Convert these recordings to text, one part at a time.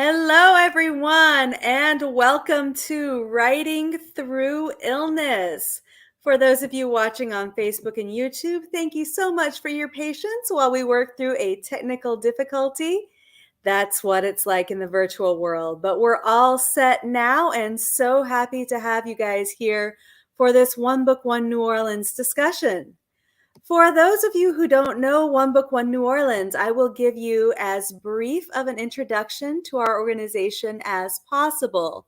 Hello, everyone, and welcome to Writing Through Illness. For those of you watching on Facebook and YouTube, thank you so much for your patience while we work through a technical difficulty. That's what it's like in the virtual world, but we're all set now and so happy to have you guys here for this One Book, One New Orleans discussion. For those of you who don't know One Book, One New Orleans, I will give you as brief of an introduction to our organization as possible.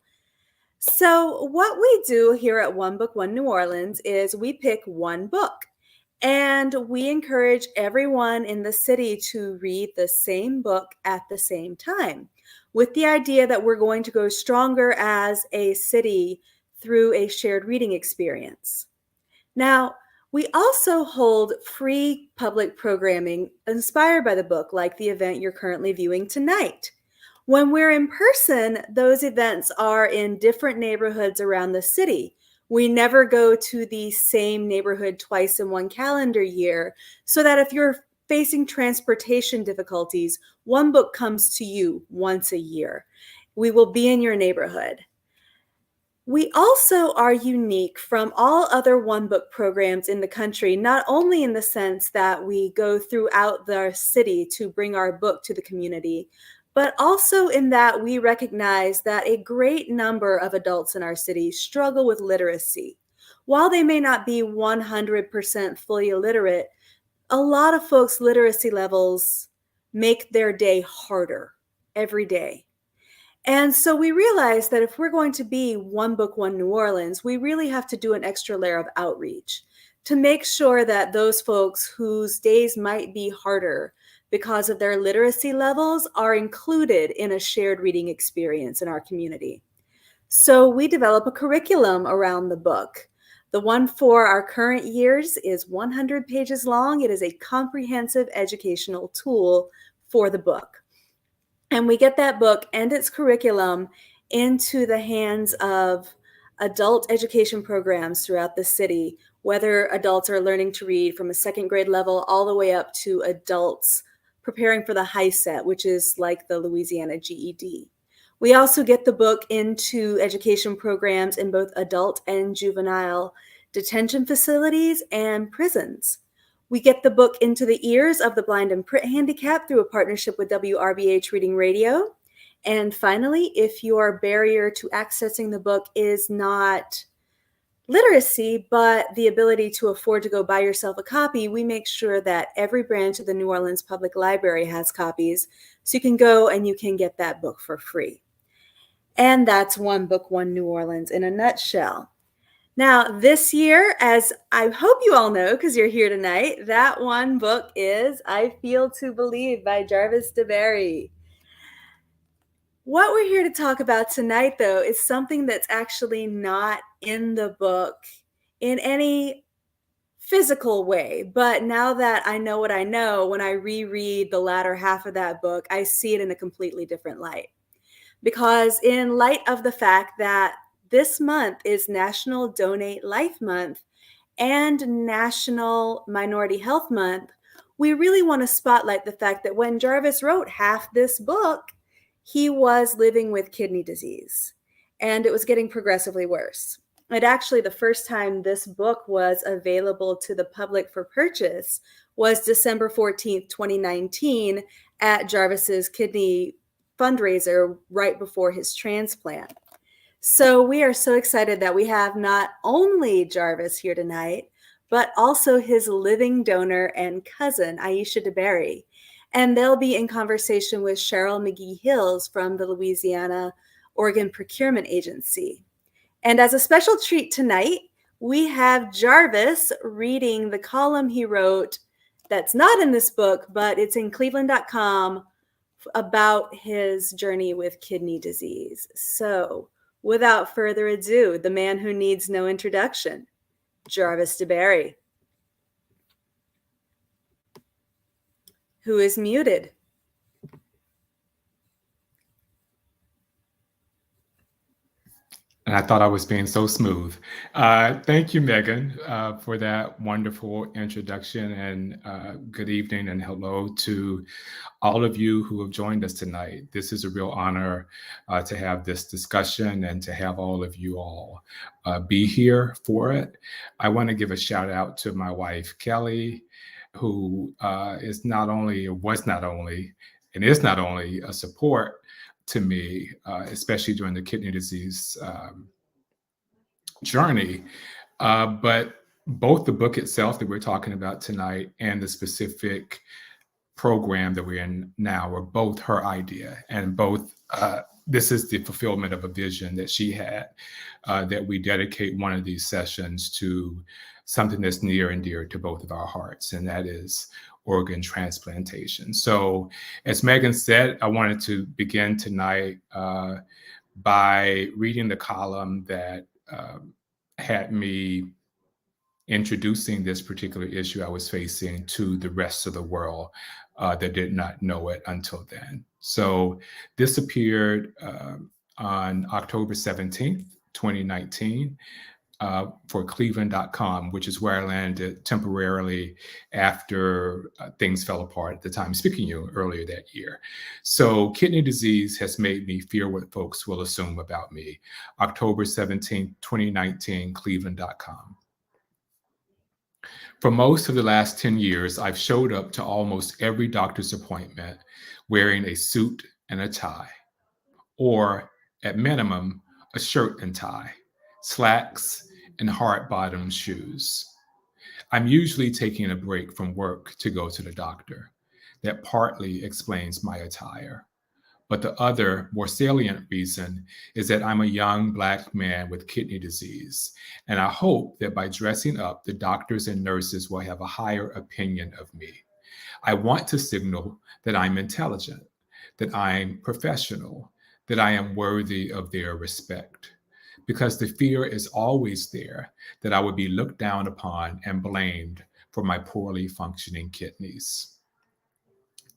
So, what we do here at One Book, One New Orleans is we pick one book and we encourage everyone in the city to read the same book at the same time, with the idea that we're going to go stronger as a city through a shared reading experience. Now, we also hold free public programming inspired by the book, like the event you're currently viewing tonight. When we're in person, those events are in different neighborhoods around the city. We never go to the same neighborhood twice in one calendar year, so that if you're facing transportation difficulties, one book comes to you once a year. We will be in your neighborhood. We also are unique from all other One Book programs in the country, not only in the sense that we go throughout the city to bring our book to the community, but also in that we recognize that a great number of adults in our city struggle with literacy. While they may not be 100% fully illiterate, a lot of folks' literacy levels make their day harder every day. And so we realized that if we're going to be One Book, One New Orleans, we really have to do an extra layer of outreach to make sure that those folks whose days might be harder because of their literacy levels are included in a shared reading experience in our community. So we develop a curriculum around the book. The one for our current years is 100 pages long. It is a comprehensive educational tool for the book. And we get that book and its curriculum into the hands of adult education programs throughout the city, whether adults are learning to read from a second grade level all the way up to adults preparing for the high set, which is like the Louisiana GED. We also get the book into education programs in both adult and juvenile detention facilities and prisons. We get the book into the ears of the blind and print handicapped through a partnership with WRBH Reading Radio. And finally, if your barrier to accessing the book is not literacy, but the ability to afford to go buy yourself a copy, we make sure that every branch of the New Orleans Public Library has copies, so you can go and you can get that book for free. And that's One Book, One New Orleans in a nutshell. Now, this year, as I hope you all know, because you're here tonight, that one book is I Feel to Believe by Jarvis DeBerry. What we're here to talk about tonight, though, is something that's actually not in the book in any physical way. But now that I know what I know, when I reread the latter half of that book, I see it in a completely different light. Because in light of the fact that this month is National Donate Life Month and National Minority Health Month, we really want to spotlight the fact that when Jarvis wrote half this book, he was living with kidney disease, and it was getting progressively worse. And actually, the first time this book was available to the public for purchase was December 14th, 2019, at Jarvis's kidney fundraiser right before his transplant. So we are so excited that we have not only Jarvis here tonight, but also his living donor and cousin, Aisha DeBerry. And they'll be in conversation with Cheryl McGee Hills from the Louisiana Organ Procurement Agency. And as a special treat tonight, we have Jarvis reading the column he wrote that's not in this book, but it's in cleveland.com about his journey with kidney disease. So without further ado, the man who needs no introduction, Jarvis DeBerry, who is muted. And I thought I was being so smooth. Thank you, Megan, for that wonderful introduction. And good evening and hello to all of you who have joined us tonight. This is a real honor to have this discussion and to have all of you all be here for it. I want to give a shout out to my wife, Kelly, who is not only, was not only, and is not only a support to me, especially during the kidney disease journey, but both the book itself that we're talking about tonight and the specific program that we're in now were both her idea, and both this is the fulfillment of a vision that she had, that we dedicate one of these sessions to something that's near and dear to both of our hearts, and that is organ transplantation. So as Megan said, I wanted to begin tonight by reading the column that had me introducing this particular issue I was facing to the rest of the world that did not know it until then. So this appeared on October 17th, 2019. For Cleveland.com, which is where I landed temporarily after things fell apart at the time, speaking to you earlier that year. So, kidney disease has made me fear what folks will assume about me. October 17th, 2019, Cleveland.com. For most of the last 10 years, I've showed up to almost every doctor's appointment wearing a suit and a tie, or at minimum, a shirt and tie, slacks, and hard bottomed shoes. I'm usually taking a break from work to go to the doctor. That partly explains my attire. But the other, more salient reason is that I'm a young Black man with kidney disease. And I hope that by dressing up, the doctors and nurses will have a higher opinion of me. I want to signal that I'm intelligent, that I'm professional, that I am worthy of their respect. Because the fear is always there that I would be looked down upon and blamed for my poorly functioning kidneys.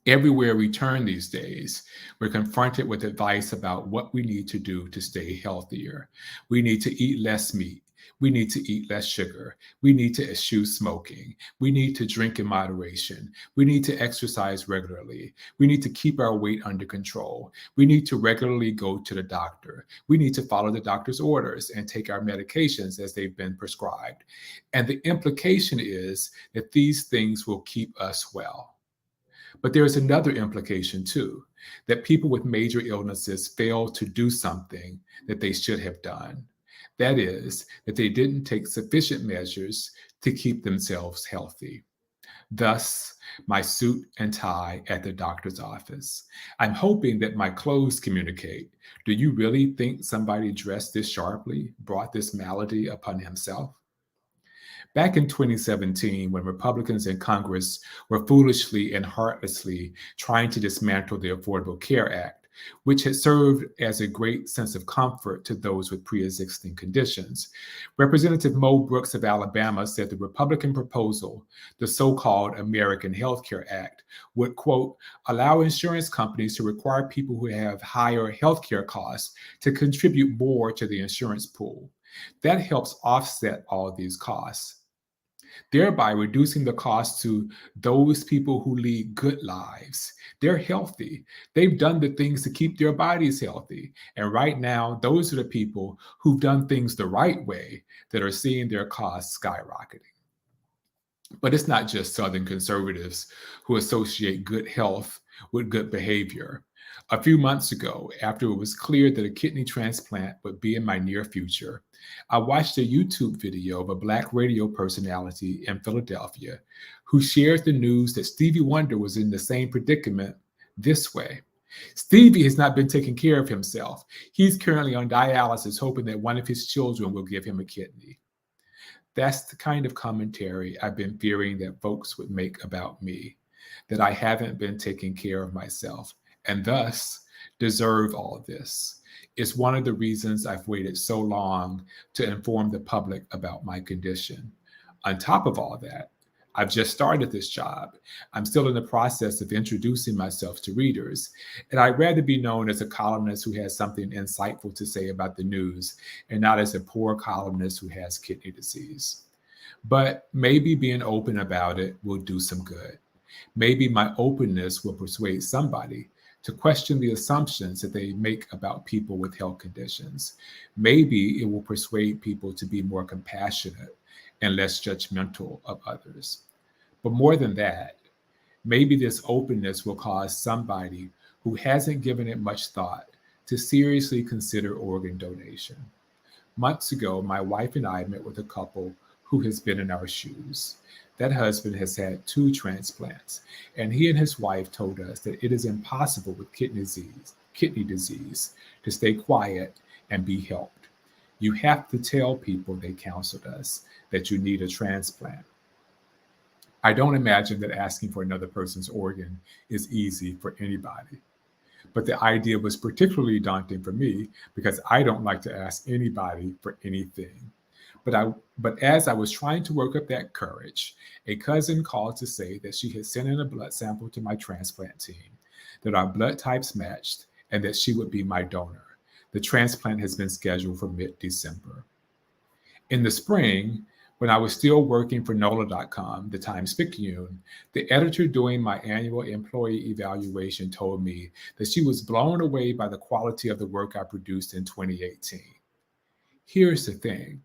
Everywhere we turn these days, we're confronted with advice about what we need to do to stay healthier. We need to eat less meat. We need to eat less sugar. We need to eschew smoking. We need to drink in moderation. We need to exercise regularly. We need to keep our weight under control. We need to regularly go to the doctor. We need to follow the doctor's orders and take our medications as they've been prescribed. And the implication is that these things will keep us well. But there is another implication too, that people with major illnesses fail to do something that they should have done. That is, that they didn't take sufficient measures to keep themselves healthy. Thus, my suit and tie at the doctor's office. I'm hoping that my clothes communicate. Do you really think somebody dressed this sharply brought this malady upon himself? Back in 2017, when Republicans in Congress were foolishly and heartlessly trying to dismantle the Affordable Care Act, which had served as a great sense of comfort to those with pre existing conditions, Representative Mo Brooks of Alabama said the Republican proposal, the so called American Health Care Act, would, quote, allow insurance companies to require people who have higher health care costs to contribute more to the insurance pool. That helps offset all of these costs, thereby reducing the cost to those people who lead good lives. They're healthy. They've done the things to keep their bodies healthy. And right now, those are the people who've done things the right way that are seeing their costs skyrocketing. But it's not just Southern conservatives who associate good health with good behavior. A few months ago, after it was clear that a kidney transplant would be in my near future, I watched a YouTube video of a Black radio personality in Philadelphia who shared the news that Stevie Wonder was in the same predicament this way. Stevie has not been taking care of himself. He's currently on dialysis, hoping that one of his children will give him a kidney. That's the kind of commentary I've been fearing that folks would make about me, that I haven't been taking care of myself and thus deserve all this. It's one of the reasons I've waited so long to inform the public about my condition. On top of all that, I've just started this job. I'm still in the process of introducing myself to readers, and I'd rather be known as a columnist who has something insightful to say about the news and not as a poor columnist who has kidney disease. But maybe being open about it will do some good. Maybe my openness will persuade somebody to question the assumptions that they make about people with health conditions. Maybe it will persuade people to be more compassionate and less judgmental of others. But more than that, maybe this openness will cause somebody who hasn't given it much thought to seriously consider organ donation. Months ago, my wife and I met with a couple who has been in our shoes. That husband has had two transplants, and he and his wife told us that it is impossible with kidney disease to stay quiet and be helped. You have to tell people, they counseled us, that you need a transplant. I don't imagine that asking for another person's organ is easy for anybody. But the idea was particularly daunting for me because I don't like to ask anybody for anything. But as I was trying to work up that courage, a cousin called to say that she had sent in a blood sample to my transplant team, that our blood types matched, and that she would be my donor. The transplant has been scheduled for mid-December. In the spring, when I was still working for NOLA.com, the Times Picayune, the editor doing my annual employee evaluation told me that she was blown away by the quality of the work I produced in 2018. Here's the thing: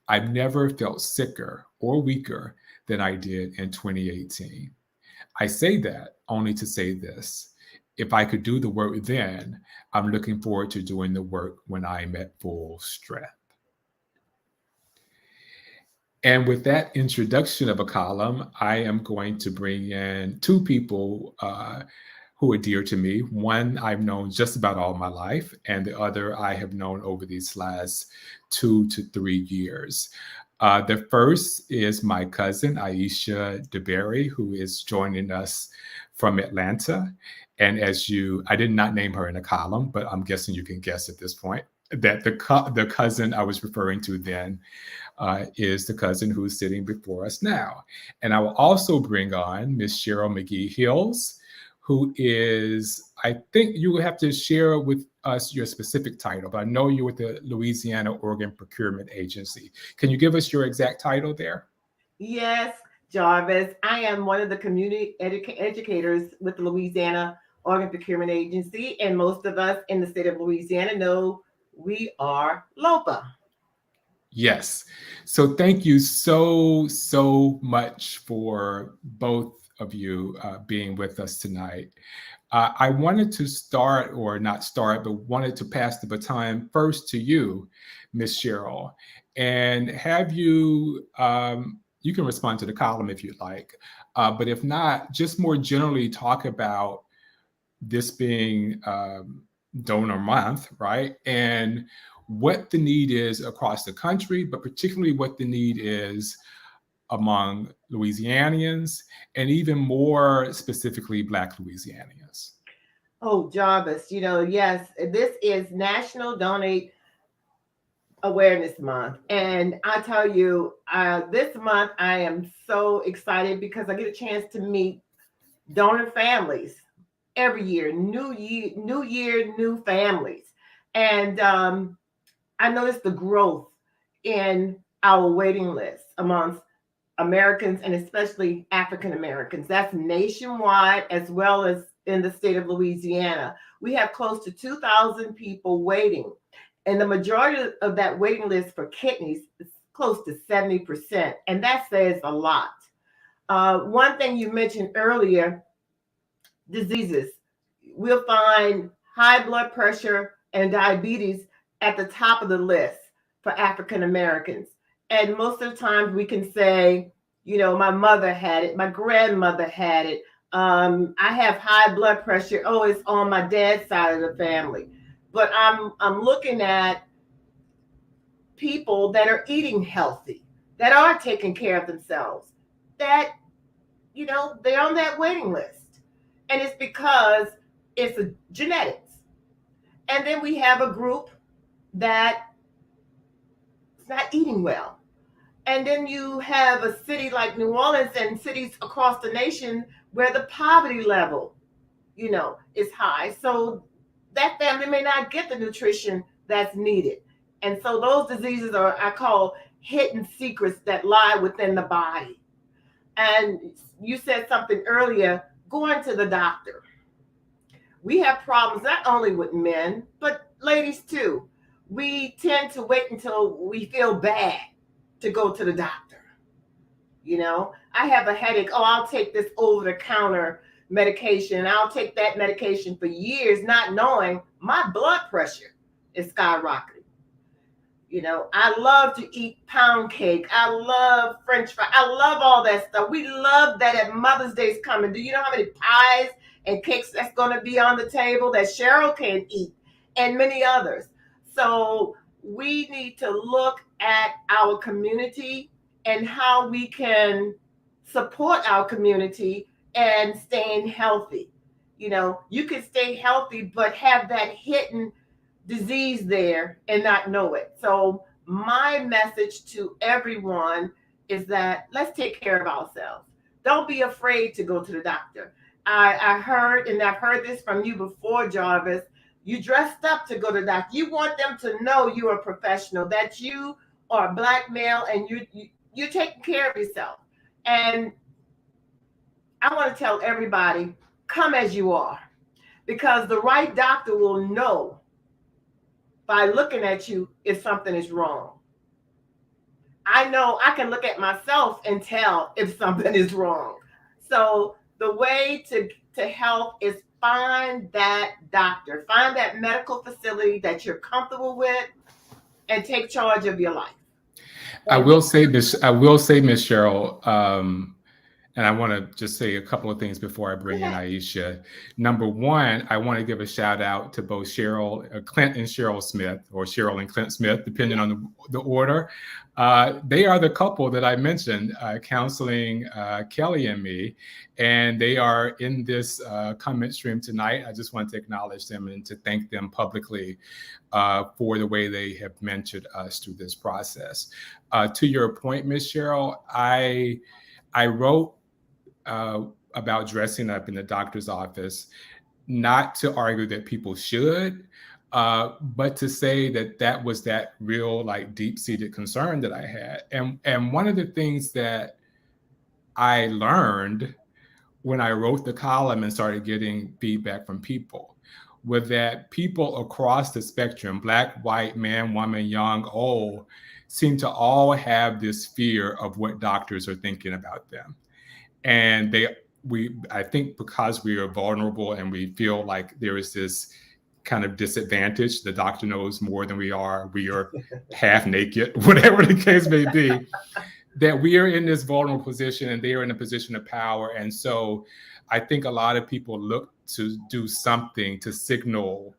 I've never felt sicker or weaker than I did in 2018. I say that only to say this: if I could do the work then, I'm looking forward to doing the work when I'm at full strength. And with that introduction of a column, I am going to bring in two people who are dear to me. One I've known just about all my life, and the other I have known over these last 2 to 3 years. The first is my cousin, Aisha DeBerry, who is joining us from Atlanta. And I did not name her in a column, but I'm guessing you can guess at this point that the cousin I was referring to then is the cousin who's sitting before us now. And I will also bring on Miss Cheryl McGee Hills, who is, I think you will have to share with us your specific title, but I know you're with the Louisiana Organ Procurement Agency. Can you give us your exact title there? Yes, Jarvis. I am one of the community educators with the Louisiana Organ Procurement Agency, and most of us in the state of Louisiana know we are LOPA. Yes. So thank you so much for both of you being with us tonight. I wanted to start, or not start, but wanted to pass the baton first to you, Miss Cheryl, and have you. You can respond to the column if you'd like, but if not, just more generally talk about this being donor month, right? And what the need is across the country, but particularly what the need is among Louisianians, and even more specifically, Black Louisianians. Oh, Jarvis, yes, this is National Donate Awareness Month. And I tell you, this month I am so excited because I get a chance to meet donor families every year. New year, new families. And I noticed the growth in our waiting list amongst Americans and especially African Americans. That's nationwide as well as in the state of Louisiana. We have close to 2,000 people waiting. And the majority of that waiting list for kidneys is close to 70%. And that says a lot. One thing you mentioned earlier, diseases. We'll find high blood pressure and diabetes at the top of the list for African Americans. And most of the time we can say, my mother had it, my grandmother had it. I have high blood pressure. Oh, it's on my dad's side of the family. But I'm looking at people that are eating healthy, that are taking care of themselves, that they're on that waiting list. And it's because it's a genetics. And then we have a group that is not eating well. And then you have a city like New Orleans and cities across the nation where the poverty level, is high. So that family may not get the nutrition that's needed. And so those diseases are, I call, hidden secrets that lie within the body. And you said something earlier, going to the doctor. We have problems not only with men, but ladies too. We tend to wait until we feel bad to go to the doctor. I have a headache. Oh, I'll take this over the counter medication. I'll take that medication for years, not knowing my blood pressure is skyrocketing. I love to eat pound cake. I love French fry. I love all that stuff. We love that at Mother's Day's coming. Do you know how many pies and cakes that's going to be on the table that Cheryl can eat, and many others? So we need to look at our community and how we can support our community and staying healthy. You can stay healthy but have that hidden disease there and not know it. So, my message to everyone is that let's take care of ourselves. Don't be afraid to go to the doctor. I heard, and I've heard this from you before, Jarvis. You dressed up to go to the doctor. You want them to know you're a professional, that you are a black male, and you're taking care of yourself. And I want to tell everybody, come as you are, because the right doctor will know by looking at you if something is wrong. I know I can look at myself and tell if something is wrong. So the way to health is find that doctor, find that medical facility that you're comfortable with, and take charge of your life. I will say this. I will say, Miss Cheryl, and I want to just say a couple of things before I bring in Aisha. Number one, I want to give a shout out to both Clint and Cheryl Smith, or Cheryl and Clint Smith, depending on the order. They are the couple that I mentioned counseling Kelly and me, and they are in this comment stream tonight. I just want to acknowledge them and to thank them publicly for the way they have mentored us through this process. To your point, Miss Cheryl, I wrote about dressing up in the doctor's office, not to argue that people should, but to say that was that real, like, deep-seated concern that I had. And one of the things that I learned when I wrote the column and started getting feedback from people was that people across the spectrum, black, white, man, woman, young, old, seem to all have this fear of what doctors are thinking about them. And I think because we are vulnerable and we feel like there is this kind of disadvantage, the doctor knows more than we are half naked, whatever the case may be, that we are in this vulnerable position and they are in a position of power. And so I think a lot of people look to do something to signal,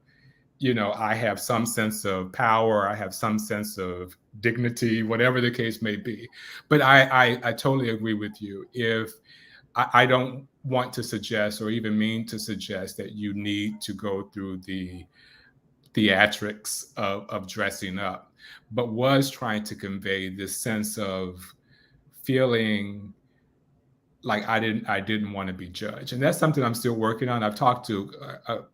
I have some sense of power, I have some sense of dignity, whatever the case may be. But I totally agree with you. If I don't want to suggest or even mean to suggest that you need to go through the theatrics of dressing up, but was trying to convey this sense of feeling like I didn't want to be judged. And that's something I'm still working on. I've talked to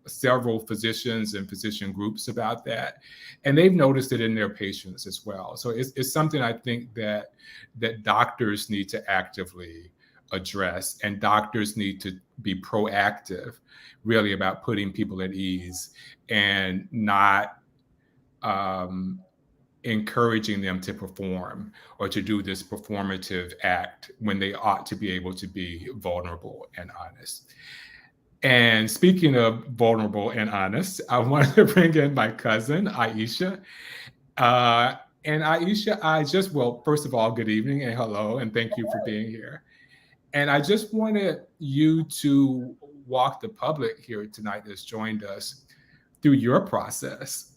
several physicians and physician groups about that, and they've noticed it in their patients as well. So it's something I think that doctors need to actively address, and doctors need to be proactive really about putting people at ease and not encouraging them to perform or to do this performative act when they ought to be able to be vulnerable and honest. And speaking of vulnerable and honest, I wanted to bring in my cousin, Aisha. And Aisha, first of all, good evening and hello, and thank you for being here. And I just wanted you to walk the public here tonight that's joined us through your process.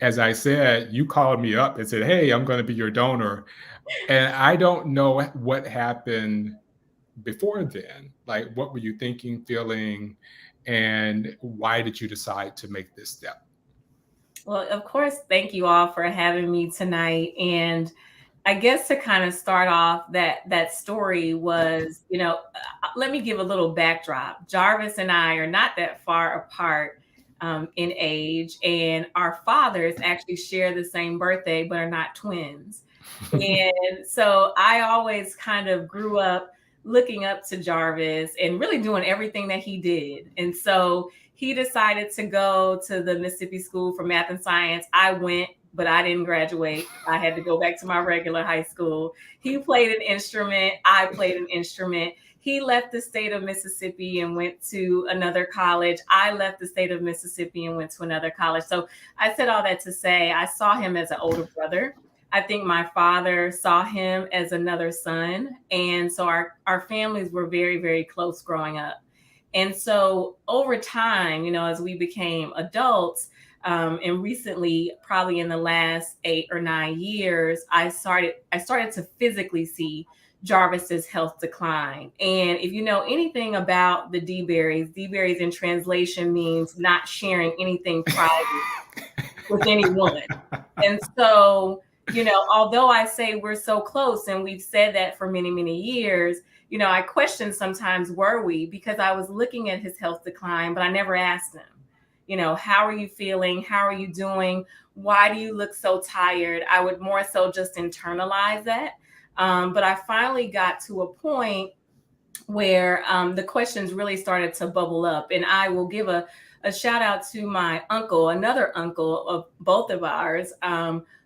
As I said, you called me up and said, hey, I'm going to be your donor. And I don't know what happened before then. Like, what were you thinking, feeling, and why did you decide to make this step? Well, of course, thank you all for having me tonight. And I guess to kind of start off that story was, let me give a little backdrop. Jarvis and I are not that far apart in age, and our fathers actually share the same birthday, but are not twins. And so I always kind of grew up looking up to Jarvis and really doing everything that he did. And so he decided to go to the Mississippi School for Math and Science. I went, but I didn't graduate. I had to go back to my regular high school. He played an instrument. I played an instrument. He left the state of Mississippi and went to another college. I left the state of Mississippi and went to another college. So I said all that to say I saw him as an older brother. I think my father saw him as another son. And so our families were very, very close growing up. And so over time, as we became adults, and recently, probably in the last 8 or 9 years, I started to physically see Jarvis's health decline. And if you know anything about the D-berries in translation means not sharing anything private with anyone. And so, although I say we're so close and we've said that for many, many years, I question sometimes, were we? Because I was looking at his health decline, but I never asked him, how are you feeling? How are you doing? Why do you look so tired? I would more so just internalize that. But I finally got to a point where the questions really started to bubble up. And I will give a shout out to my uncle, another uncle of both of ours,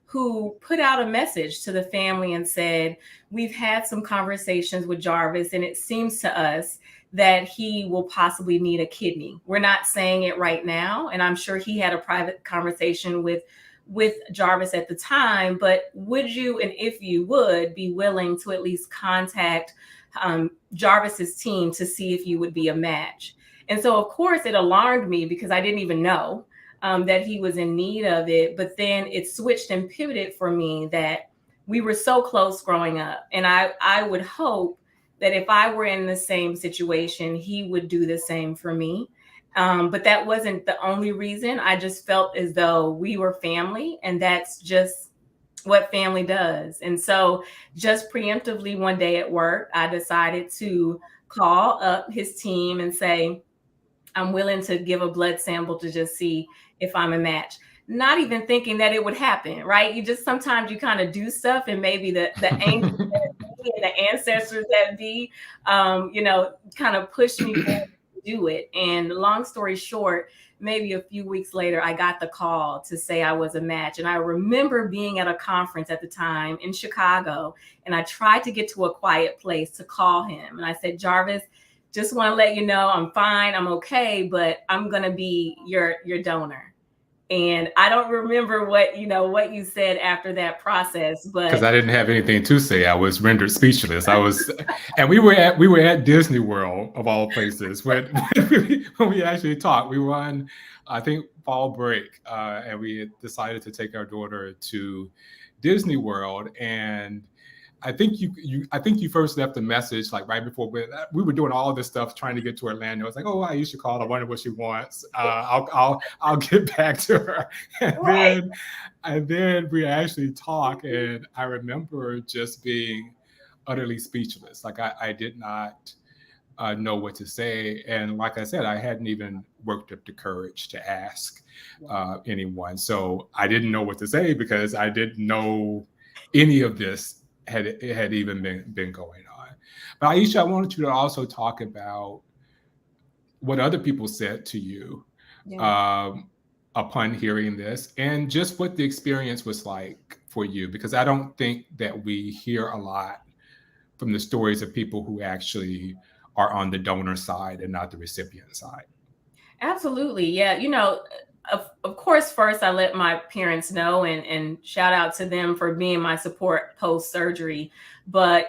who put out a message to the family and said, we've had some conversations with Jarvis, and it seems to us that he will possibly need a kidney. We're not saying it right now, and I'm sure he had a private conversation with Jarvis at the time, but would you, and if you would, be willing to at least contact Jarvis's team to see if you would be a match? And so, of course, it alarmed me because I didn't even know that he was in need of it. But then it switched and pivoted for me that we were so close growing up. And I would hope that if I were in the same situation, he would do the same for me. But that wasn't the only reason. I just felt as though we were family, and that's just what family does. And so just preemptively one day at work, I decided to call up his team and say, I'm willing to give a blood sample to just see if I'm a match. Not even thinking that it would happen, right? You just, sometimes you kind of do stuff, and maybe the angels that be and the ancestors that be, kind of push me forward to do it. And long story short, maybe a few weeks later, I got the call to say I was a match. And I remember being at a conference at the time in Chicago, and I tried to get to a quiet place to call him. And I said, Jarvis, just want to let you know I'm fine, I'm okay, but I'm going to be your donor. And I don't remember what you said after that process, but because I didn't have anything to say, I was rendered speechless. And we were at Disney World of all places when we actually talked. We were on, I think, fall break, and we had decided to take our daughter to Disney World. And I think you first left a message like right before we were doing all of this stuff trying to get to Orlando. I was like, oh, I used to call. I wonder what she wants. I'll get back to her. And then we actually talk, and I remember just being utterly speechless. Like I did not know what to say, and like I said, I hadn't even worked up the courage to ask anyone. So I didn't know what to say because I didn't know any of this had even been going on. But Aisha, I wanted you to also talk about what other people said to you upon hearing this, and just what the experience was like for you, because I don't think that we hear a lot from the stories of people who actually are on the donor side and not the recipient side. Absolutely. Yeah. Of course, first I let my parents know, and shout out to them for being my support post-surgery. But,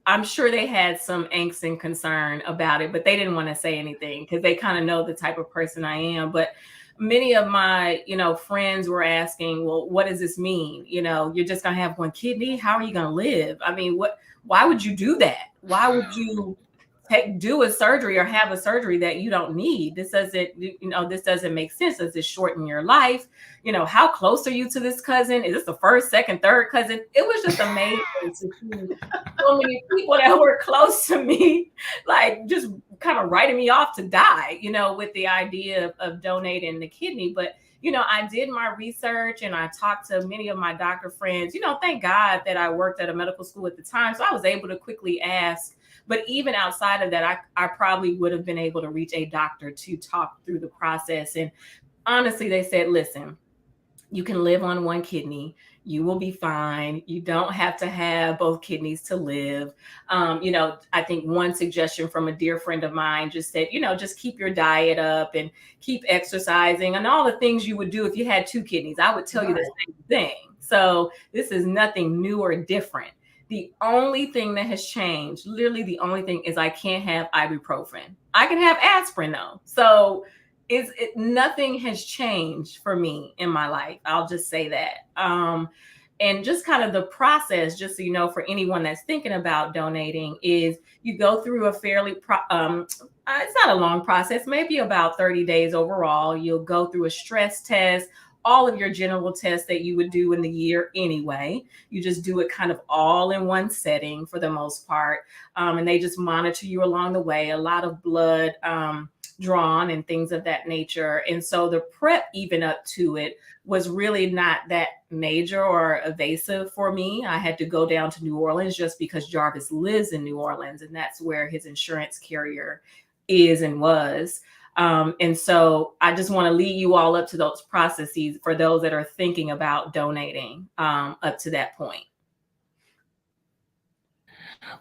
I'm sure they had some angst and concern about it, but they didn't want to say anything because they kind of know the type of person I am. But many of my, friends were asking, well, what does this mean? You're just going to have one kidney. How are you going to live? I mean, why would you do that? Why would you do a surgery or have a surgery that you don't need. This doesn't make sense. Does this shorten your life? How close are you to this cousin? Is this the first, second, third cousin? It was just amazing to see so many people that were close to me, like just kind of writing me off to die, with the idea of donating the kidney. But I did my research and I talked to many of my doctor friends. Thank God that I worked at a medical school at the time, so I was able to quickly ask. But even outside of that, I probably would have been able to reach a doctor to talk through the process. And honestly, they said, listen, you can live on one kidney. You will be fine. You don't have to have both kidneys to live. I think one suggestion from a dear friend of mine just said, just keep your diet up and keep exercising and all the things you would do if you had two kidneys. I would tell you the same thing. So this is nothing new or different. The only thing that has changed, literally the only thing, is I can't have ibuprofen. I can have aspirin though. So nothing has changed for me in my life. I'll just say that. And just kind of the process, just so you know, for anyone that's thinking about donating, is you go through a fairly, it's not a long process, maybe about 30 days overall. You'll go through a stress test, all of your general tests that you would do in the year anyway. You just do it kind of all in one setting for the most part. And they just monitor you along the way, a lot of blood drawn and things of that nature. And so the prep even up to it was really not that major or evasive for me. I had to go down to New Orleans just because Jarvis lives in New Orleans, and that's where his insurance carrier is and was. And so I just want to lead you all up to those processes for those that are thinking about donating up to that point.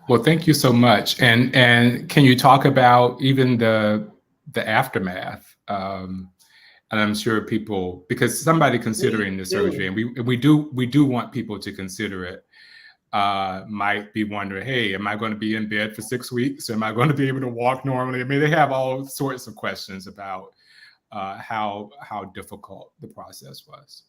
Well, thank you so much. And can you talk about even the aftermath? And I'm sure people, because somebody considering the surgery, and we do want people to consider it, might be wondering, hey, am I going to be in bed for 6 weeks? Am I going to be able to walk normally? I mean, they have all sorts of questions about how difficult the process was.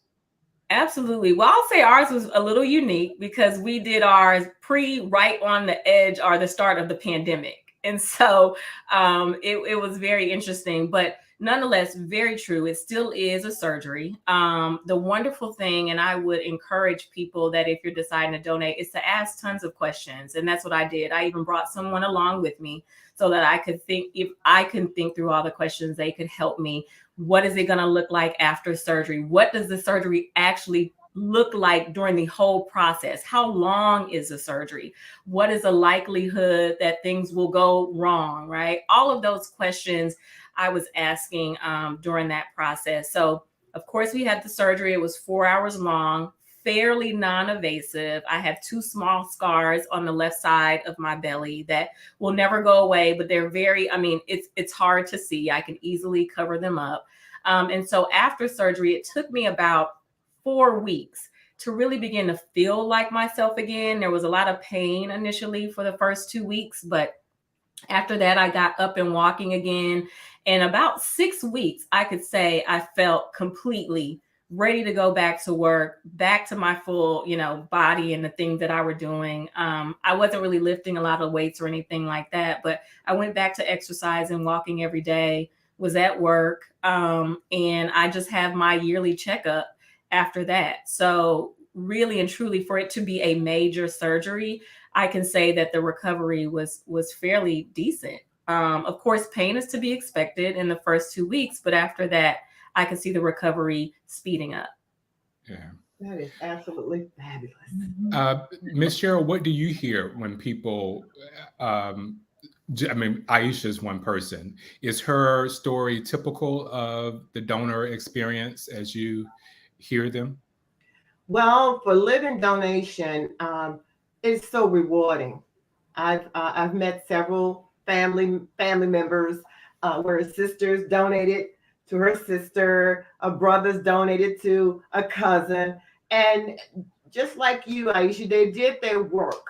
Absolutely. Well, I'll say ours was a little unique because we did ours right on the edge or the start of the pandemic. And so it was very interesting, but nonetheless, very true. It still is a surgery. The wonderful thing, and I would encourage people that if you're deciding to donate, is to ask tons of questions. And that's what I did. I even brought someone along with me so that I could think, if I can think through all the questions, they could help me. What is it going to look like after surgery? What does the surgery actually look like during the whole process? How long is the surgery? What is the likelihood that things will go wrong, right? All of those questions I was asking during that process. So of course we had the surgery. It was 4 hours long, fairly non-invasive. I have 2 small scars on the left side of my belly that will never go away, but they're it's hard to see. I can easily cover them up. And so after surgery, it took me about 4 weeks to really begin to feel like myself again. There was a lot of pain initially for the first 2 weeks, but after that, I got up and walking again. And about 6 weeks, I could say I felt completely ready to go back to work, back to my full, body and the things that I were doing. I wasn't really lifting a lot of weights or anything like that, but I went back to exercise and walking every day, was at work. And I just have my yearly checkup after that. So really and truly, for it to be a major surgery, I can say that the recovery was fairly decent. Of course, pain is to be expected in the first 2 weeks, but after that, I can see the recovery speeding up. Yeah. That is absolutely fabulous. Ms. Cheryl, what do you hear when people, Aisha is one person. Is her story typical of the donor experience as you hear them? Well, for living donation, it's so rewarding. I've met several family members where sisters donated to her sister, brothers donated to a cousin, and just like you, Aisha, they did their work.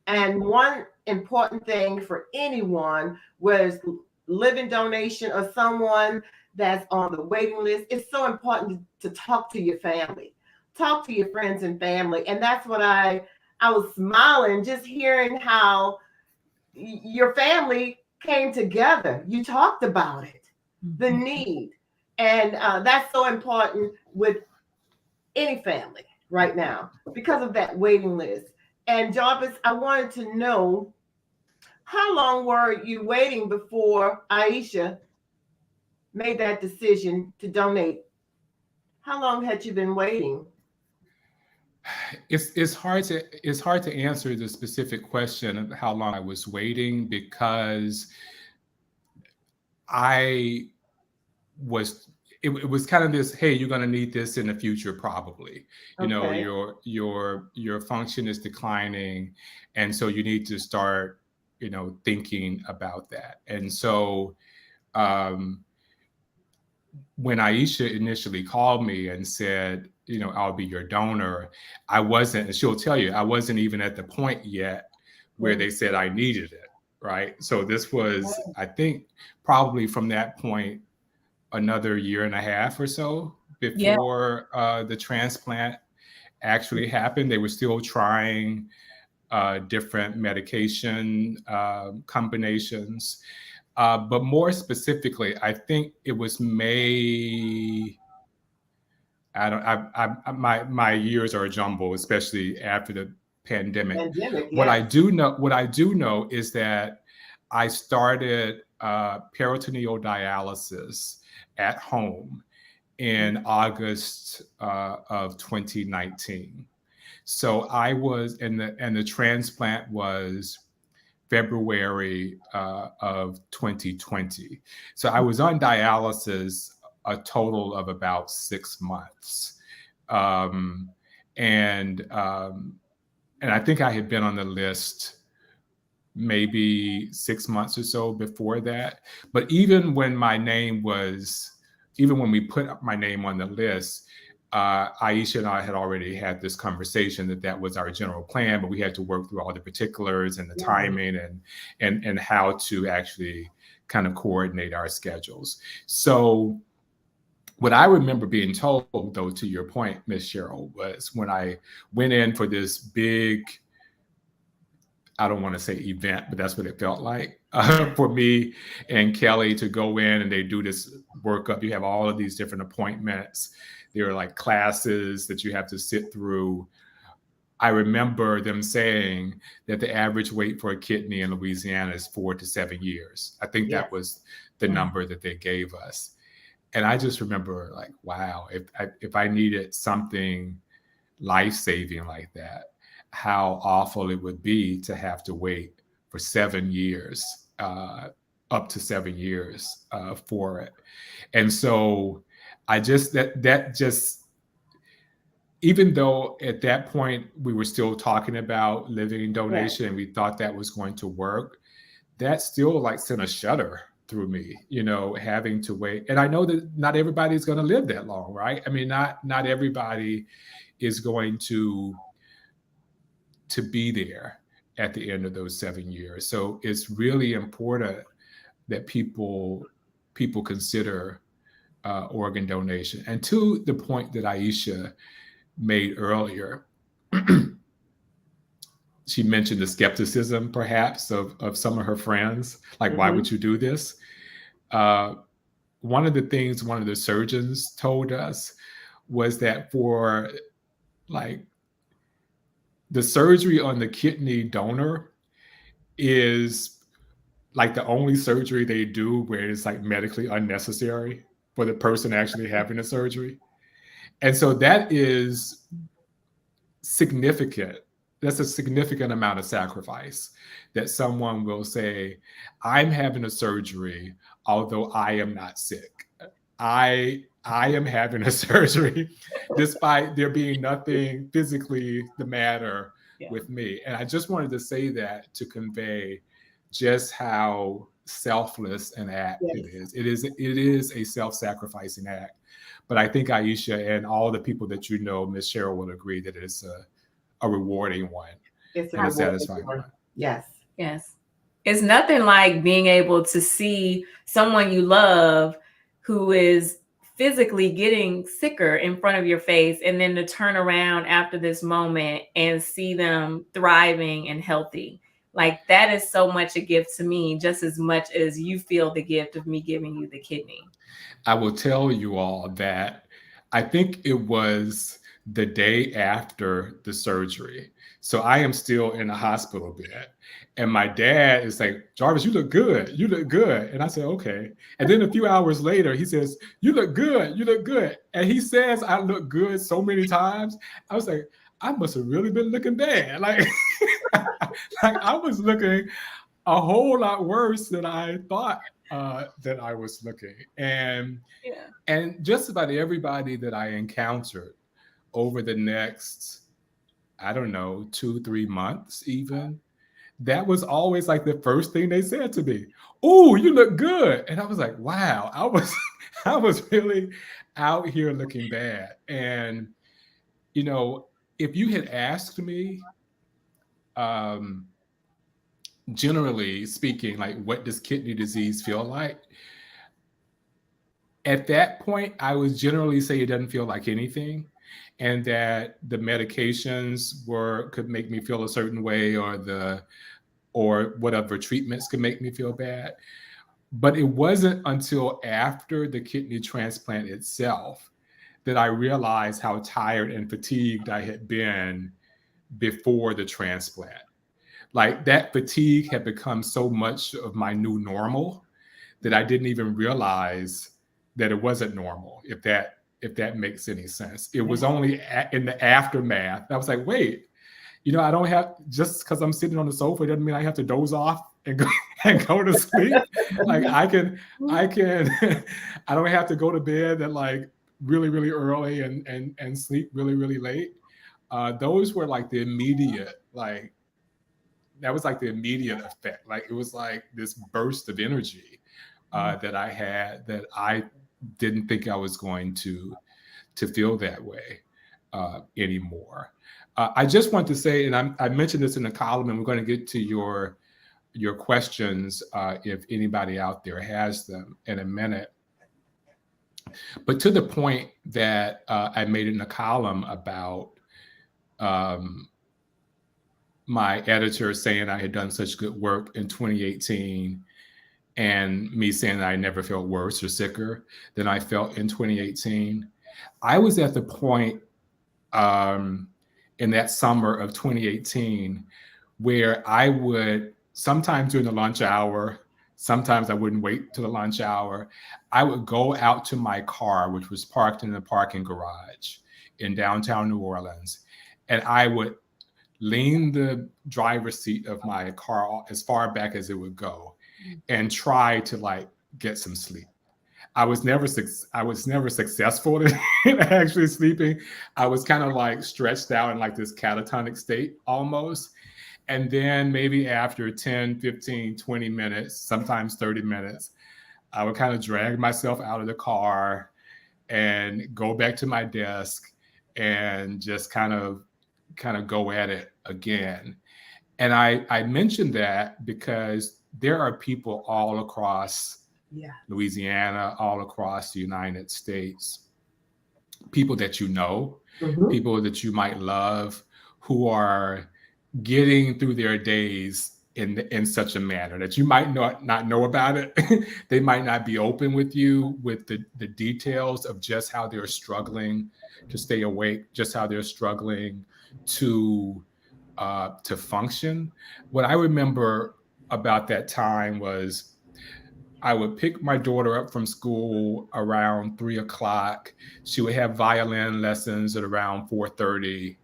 And one important thing for anyone was living donation or someone that's on the waiting list. It's so important to talk to your family, talk to your friends and family, and that's what I was smiling just hearing how your family came together. You talked about it, the need. And that's so important with any family right now because of that waiting list. And Jarvis, I wanted to know, how long were you waiting before Aisha made that decision to donate? How long had you been waiting? It's hard to answer the specific question of how long I was waiting, because I was it was kind of this, hey, you're going to need this in the future, probably. You know, Okay. your function is declining, and so you need to start, thinking about that. And so um when Aisha initially called me and said, I'll be your donor, I wasn't, and she'll tell you, I wasn't even at the point yet where Mm. they said I needed it. Right. So this was, I think, probably from that point, another year and a half or so Yeah. before the transplant actually happened. They were still trying different medication combinations. But more specifically, I think it was May. I don't. My years are a jumble, especially after the pandemic. Pandemic, What I yes. do know, what I do know, is that I started peritoneal dialysis at home in August of 2019. So I was, and the transplant was February of 2020. So I was on dialysis a total of about 6 months, um, and um, and I think I had been on the list maybe 6 months or so before that. But even when we put up my name on the list, Aisha and I had already had this conversation that was our general plan, but we had to work through all the particulars and the Mhm. timing and how to actually kind of coordinate our schedules. So what I remember being told, though, to your point, Miss Cheryl, was when I went in for this big, I don't want to say event, but that's what it felt like for me and Kelly to go in, and they do this workup. You have all of these different appointments. There are like classes that you have to sit through. I remember them saying that the average wait for a kidney in Louisiana is 4 to 7 years. I think Yes. that was the number that they gave us. And I just remember, like, wow, if I needed something life saving like that, how awful it would be to have to wait for 7 years, up to 7 years for it. And so I just, that just, even though at that point we were still talking about living Yes. donation and we thought that was going to work, that still like sent a shudder through me, having to wait. And I know that not everybody's going to live that long, right? I mean, not everybody is going to be there at the end of those 7 years. So it's really important that people consider organ donation. And to the point that Aisha made earlier, she mentioned the skepticism, perhaps, of some of her friends. Like, why Hmm. would you do this? Uh, One of the things one of the surgeons told us was that for like the surgery on the kidney donor is like the only surgery they do where it's like medically unnecessary for the person actually having the surgery. And so that is significant. That's a significant amount of sacrifice that someone will say, I'm having a surgery, although I am not sick. I am having a surgery despite there being nothing physically the matter Yeah. with me. And I just wanted to say that to convey just how selfless an act it Yes. is. It is a self-sacrificing act. But I think Aisha and all the people that Miss Cheryl, will agree that it's a rewarding one It's a and a rewarding satisfying one. one. Yes. Yes. It's nothing like being able to see someone you love who is physically getting sicker in front of your face, and then to turn around after this moment and see them thriving and healthy. Like that is so much a gift to me, just as much as you feel the gift of me giving you the kidney. I will tell you all that I think it was the day after the surgery. So I am still in a hospital bed. And my dad is like, Jarvis, you look good. You look good. And I said, okay. And then a few hours later, he says, you look good. You look good. And he says, I look good so many times. I was like, I must have really been looking bad. Like, like I was looking a whole lot worse than I thought that I was looking. Yeah. And just about everybody that I encountered over the next, I don't know, 2, 3 months even, that was always like the first thing they said to me. Oh, you look good. And I was like, wow, I was I was really out here looking bad. And you know, if you had asked me, um, generally speaking, like what does kidney disease feel like? At that point, I would generally say it doesn't feel like anything, and that the medications were could make me feel a certain way, or whatever treatments could make me feel bad. But it wasn't until after the kidney transplant itself that I realized how tired and fatigued I had been before the transplant. Like that fatigue had become so much of my new normal that I didn't even realize that it wasn't normal. If that makes any sense, it was only in the aftermath I was like, wait, I don't have, just because I'm sitting on the sofa doesn't mean I have to doze off and go and go to sleep. Like I can, I don't have to go to bed at like really really early and sleep really really late. Those were like the immediate, like that was like the immediate effect. Like it was like this burst of energy that I had that I didn't think I was going to feel that way anymore. I just want to say, and I mentioned this in the column, and we're going to get to your questions if anybody out there has them in a minute. But to the point that I made in the column about um, my editor saying I had done such good work in 2018, and me saying that I never felt worse or sicker than I felt in 2018. I was at the point um, in that summer of 2018 where I would sometimes during the lunch hour, sometimes I wouldn't wait till the lunch hour. I would go out to my car, which was parked in the parking garage in downtown New Orleans, and I would lean the driver's seat of my car as far back as it would go and try to like get some sleep. I was never successful in actually sleeping. I was kind of like stretched out in like this catatonic state almost. And then maybe after 10, 15, 20 minutes, sometimes 30 minutes, I would kind of drag myself out of the car and go back to my desk and just kind of go at it again. And I mentioned that because there are people all across Louisiana, all across the United States, people that you know, people that you might love, who are getting through their days in such a manner that you might not know about it. They might not be open with you with the details of just how they're struggling to stay awake, just how they're struggling to function. What I remember about that time was I would pick my daughter up from school around 3 o'clock. She would have violin lessons at around 4:30.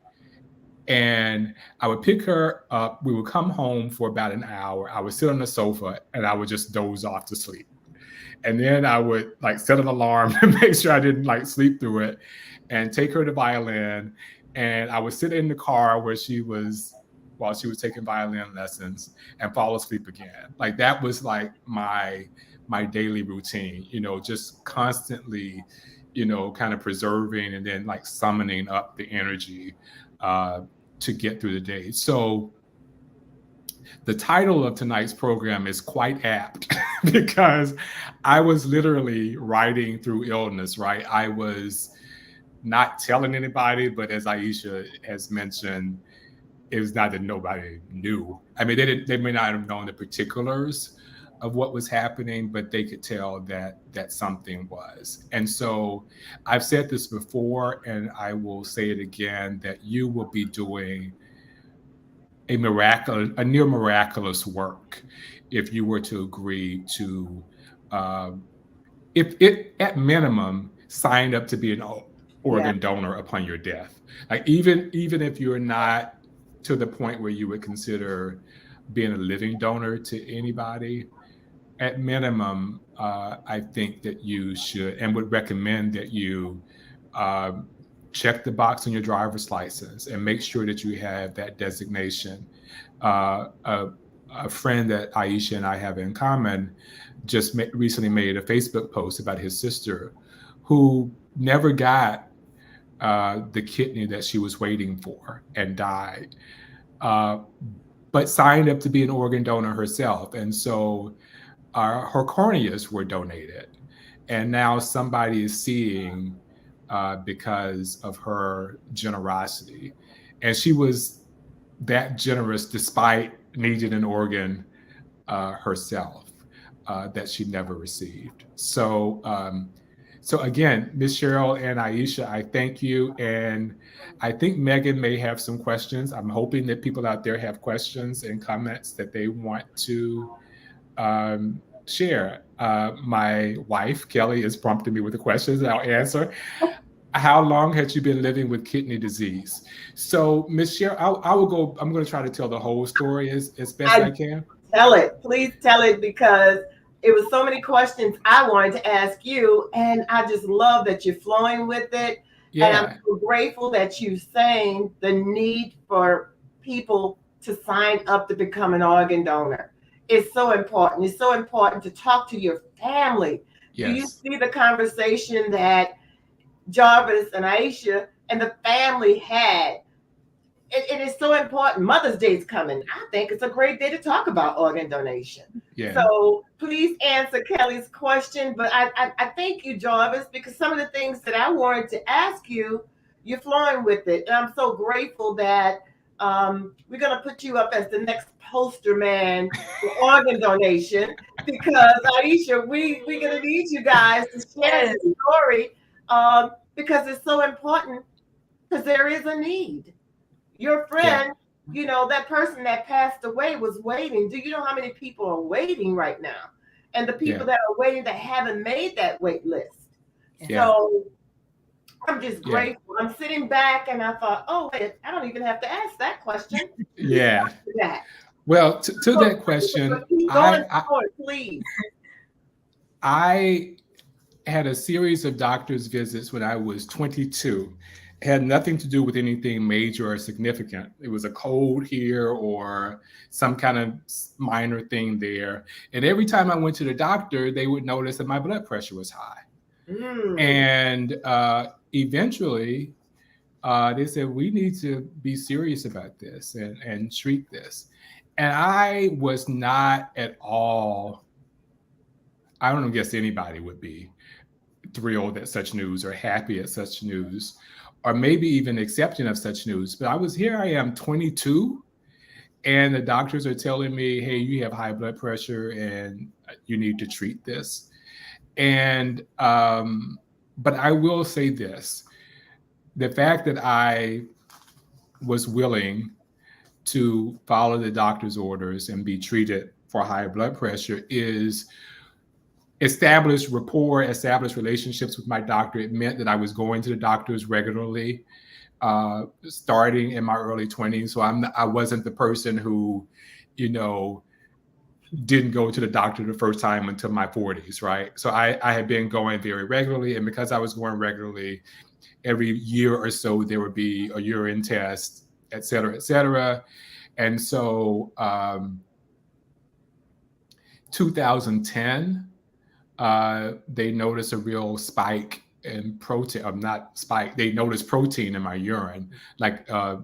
And I would pick her up. We would come home for about an hour. I would sit on the sofa and I would just doze off to sleep. And then I would like set an alarm to make sure I didn't like sleep through it and take her to violin. And I would sit in the car while she was taking violin lessons and fall asleep again. Like that was like my daily routine, just constantly, kind of preserving and then like summoning up the energy to get through the day. So the title of tonight's program is quite apt because I was literally riding through illness, right? I was not telling anybody, but as Aisha has mentioned, it was not that nobody knew. I mean, they may not have known the particulars of what was happening, but they could tell that something was. And so I've said this before, and I will say it again, that you will be doing a near miraculous work if you were to agree to, if it at minimum signed up to be an Yeah. organ donor upon your death. Like even if you're not to the point where you would consider being a living donor to anybody, at minimum, I think that you should and would recommend that you uh, check the box on your driver's license and make sure that you have that designation. Uh, a, a friend that Aisha and I have in common just recently made a Facebook post about his sister who never got the kidney that she was waiting for and died, uh, but signed up to be an organ donor herself. And so her corneas were donated. And now somebody is seeing because of her generosity. And she was that generous despite needing an organ herself that she never received. So again, Ms. Cheryl and Aisha, I thank you. And I think Megan may have some questions. I'm hoping that people out there have questions and comments that they want to share. My wife, Kelly, is prompting me with the questions that I'll answer. How long had you been living with kidney disease? So, Ms. Cheryl, I will go, I'm going to try to tell the whole story as best I can. Tell it. Please tell it, because it was so many questions I wanted to ask you. And I just love that you're flowing with it. Yeah. And I'm so grateful that you're saying the need for people to sign up to become an organ donor. It's so important. It's so important to talk to your family. Yes. Do you see the conversation that Jarvis and Aisha and the family had? It is so important. Mother's Day is coming. I think it's a great day to talk about organ donation. Yeah. So please answer Kelly's question. But I thank you, Jarvis, because some of the things that I wanted to ask you, you're flowing with it. And I'm so grateful that we're going to put you up as the next poster man for organ donation, because Aisha, we're going to need you guys to share the story, because it's so important, because there is a need. Your friend, you know, that person that passed away was waiting. Do you know how many people are waiting right now? And the people that are waiting that haven't made that wait list. So I'm just grateful. I'm sitting back and I thought, oh, wait, I don't even have to ask that question. Yeah. That. Well, to that question, please. I had a series of doctor's visits when I was 22. It had nothing to do with anything major or significant. It was a cold here or some kind of minor thing there. And every time I went to the doctor, they would notice that my blood pressure was high. And eventually, they said, we need to be serious about this and treat this. And I was not at all, I don't guess anybody would be thrilled at such news or happy at such news, or maybe even accepting of such news. But I am 22, and the doctors are telling me, hey, you have high blood pressure and you need to treat this. And, but I will say this, the fact that I was willing to follow the doctor's orders and be treated for high blood pressure is established rapport, established relationships with my doctor. It meant that I was going to the doctors regularly, starting in my early 20s. So I wasn't the person who, you know, didn't go to the doctor the first time until my 40s, right? So I had been going very regularly. And because I was going regularly, every year or so, there would be a urine test, et cetera, et cetera. And so 2010, they noticed a real spike in protein, not spike, they noticed protein in my urine, like a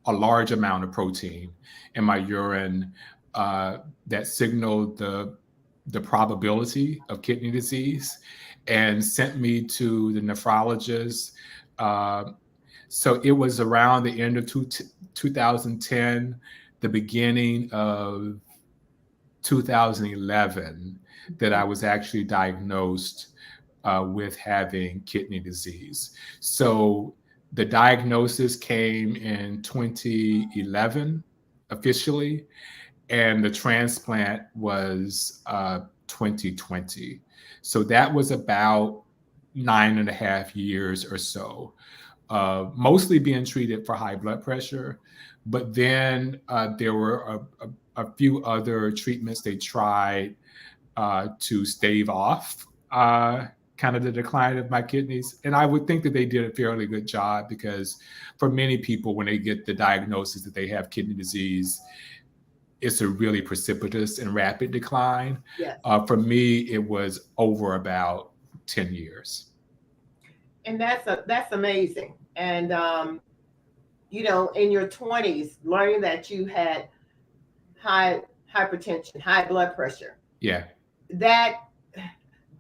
large amount of protein in my urine that signaled the probability of kidney disease, and sent me to the nephrologist. So it was around the end of 2010, the beginning of 2011 that I was actually diagnosed with having kidney disease. So the diagnosis came in 2011 officially, and the transplant was 2020. So that was about 9.5 years or so, mostly being treated for high blood pressure. But then there were a few other treatments they tried to stave off kind of the decline of my kidneys. And I would think that they did a fairly good job, because for many people, when they get the diagnosis that they have kidney disease, it's a really precipitous and rapid decline. Yes. For me, it was over about 10 years. And that's amazing. And you know, in your 20s, learning that you had high hypertension, high blood pressure. Yeah.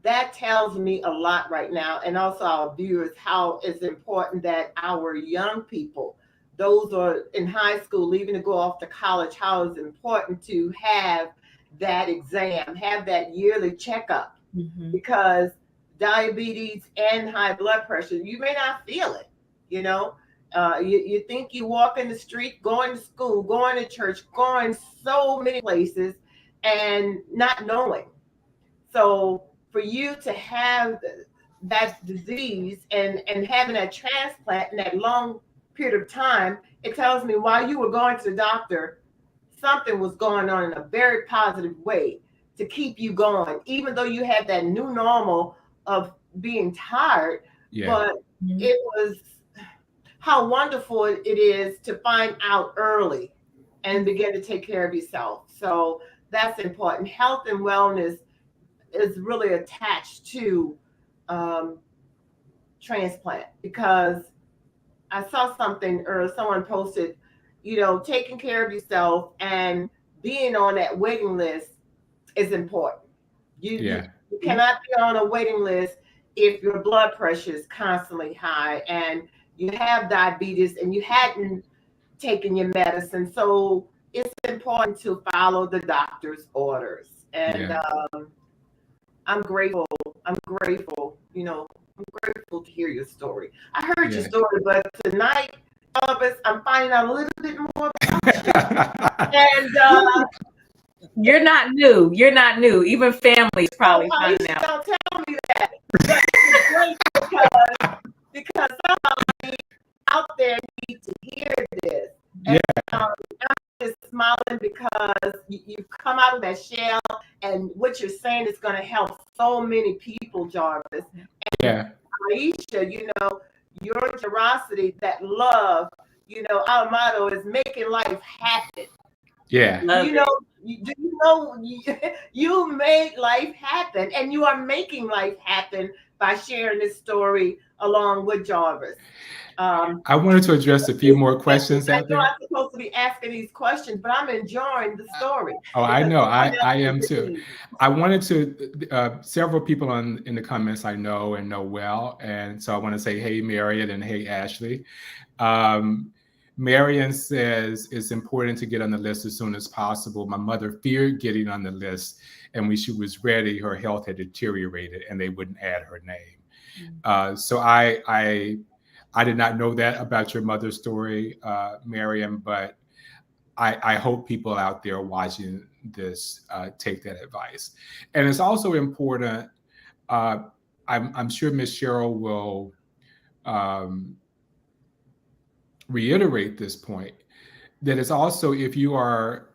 That tells me a lot right now, and also our viewers, how it's important that our young people, those who are in high school, leaving to go off to college, how it's important to have that exam, have that yearly checkup, because diabetes and high blood pressure, you may not feel it, you know. You think you walk in the street, going to school, going to church, going so many places, and not knowing. So for you to have that disease and having that transplant in that long period of time, it tells me while you were going to the doctor, something was going on in a very positive way to keep you going, even though you had that new normal of being tired. Yeah. But it was how wonderful it is to find out early and begin to take care of yourself. So that's important. Health and wellness is really attached to transplant, because I saw something, or someone posted, you know, taking care of yourself and being on that waiting list is important. You cannot be on a waiting list if your blood pressure is constantly high and you have diabetes and you hadn't taken your medicine. So it's important to follow the doctor's orders. And I'm grateful. I'm grateful. You know, I'm grateful to hear your story. I heard your story, but tonight, Elvis, I'm finding out a little bit more about you. And you're not new. You're not new. Even families probably finding out. Don't tell me that. But it's great because somebody out there needs to hear this. And, I'm just smiling because you've come out of that shell, and what you're saying is going to help so many people, Jarvis. And Aisha, you know, your generosity, that love, you know, our motto is making life happen. Yeah. You know, you made life happen, and you are making life happen by sharing this story along with Jarvis. I wanted to address a few more questions out there. I'm supposed to be asking these questions, but I'm enjoying the story. Oh, I know. I am too. I wanted to, several people in the comments I know and know well. And so I want to say, hey, Marion, and hey, Ashley. Marion says it's important to get on the list as soon as possible. My mother feared getting on the list, and when she was ready, her health had deteriorated and they wouldn't add her name. So I did not know that about your mother's story, Mariam, but I hope people out there watching this take that advice. And it's also important, I'm sure Ms. Cheryl will reiterate this point, that it's also, if you are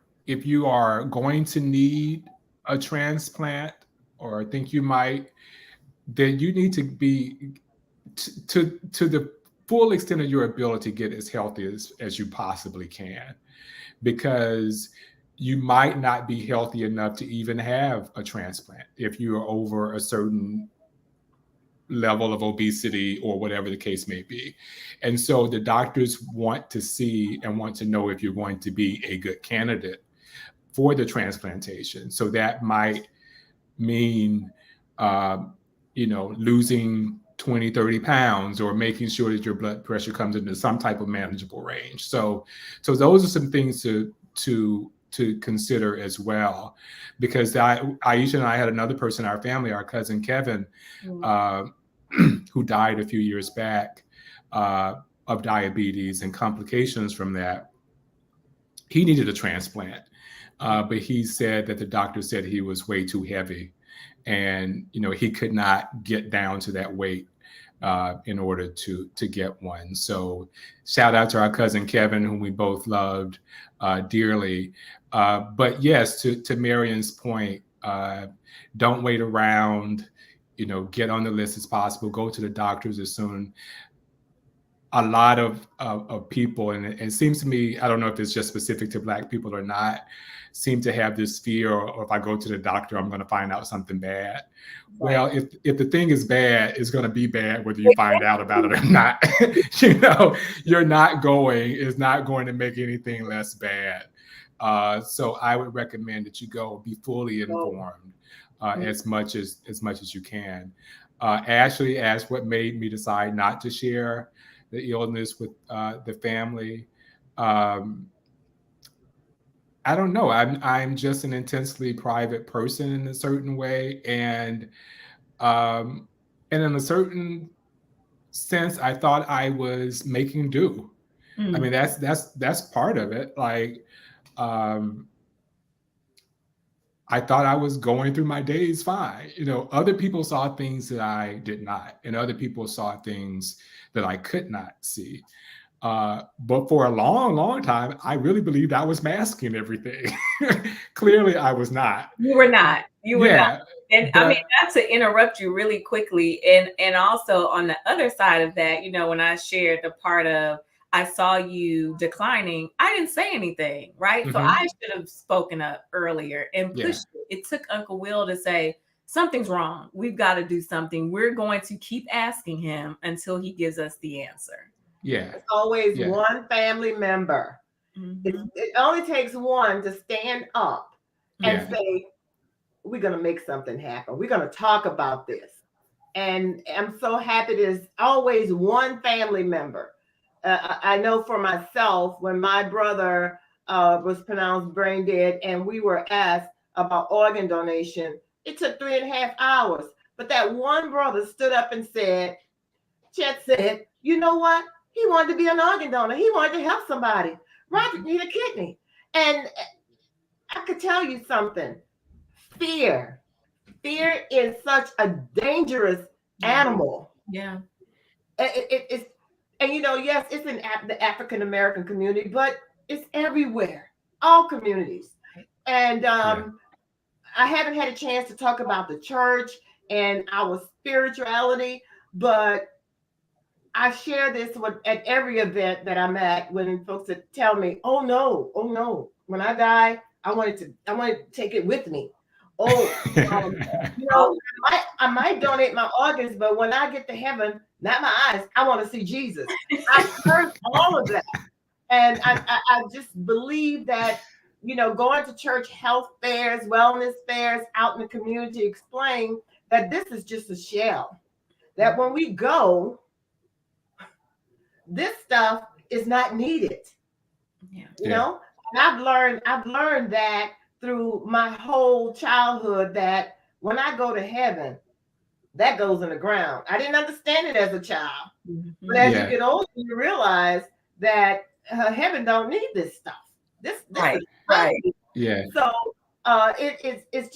going to need a transplant or think you might, then you need to be to the full extent of your ability, get as healthy as you possibly can, because you might not be healthy enough to even have a transplant if you are over a certain level of obesity or whatever the case may be. And so the doctors want to see and want to know if you're going to be a good candidate for the transplantation. So that might mean, losing 20, 30 pounds, or making sure that your blood pressure comes into some type of manageable range. So those are some things to consider as well, because Aisha and I had another person in our family, our cousin Kevin, uh, who died a few years back of diabetes and complications from that. He needed a transplant, but he said that the doctor said he was way too heavy, and he could not get down to that weight in order to get one. So shout out to our cousin Kevin, whom we both loved dearly. But yes, to Marion's point, don't wait around. Get on the list as possible. Go to the doctors as soon. A lot of people, and it seems to me, I don't know if it's just specific to Black people or not, seem to have this fear, or if I go to the doctor, I'm going to find out something bad. Right. Well, if the thing is bad, it's going to be bad whether you find out about it or not. You're not going is not going to make anything less bad. So I would recommend that you go, be fully informed as much as you can. Ashley asked what made me decide not to share the illness with the family. I don't know. I'm just an intensely private person in a certain way, and in a certain sense, I thought I was making do. I mean, that's part of it. Like, I thought I was going through my days fine. Other people saw things that I did not, and other people saw things that I could not see. But for a long, long time, I really believed I was masking everything. Clearly, I was not. You were not. You were not. And I mean, not to interrupt you really quickly, and also on the other side of that, when I shared the part of I saw you declining, I didn't say anything, right? So I should have spoken up earlier and pushed it. It took Uncle Will to say, something's wrong. We've got to do something. We're going to keep asking him until he gives us the answer. Yeah. It's always one family member. It only takes one to stand up and say, we're going to make something happen. We're going to talk about this. And I'm so happy there's always one family member. I know for myself, when my brother was pronounced brain dead and we were asked about organ donation, it took 3.5 hours. But that one brother stood up and said, Chet said, you know what? He wanted to be an organ donor. He wanted to help somebody. Roger needed a kidney. And I could tell you something. Fear is such a dangerous animal. Yeah. It's, and yes, it's in the African American community, but it's everywhere, all communities. And I haven't had a chance to talk about the church and our spirituality, but I share this at every event that I'm at when folks tell me, oh no, when I die, I want to take it with me. I might donate my organs, but when I get to heaven, not my eyes, I want to see Jesus. I've heard all of that. And I just believe that, going to church health fairs, wellness fairs out in the community, explain that this is just a shell. That when we go, this stuff is not needed. You know? And I've learned that through my whole childhood, that when I go to heaven, that goes in the ground. I didn't understand it as a child. But as you get older, you realize that heaven don't need this stuff. This right. is right. Yeah. So it's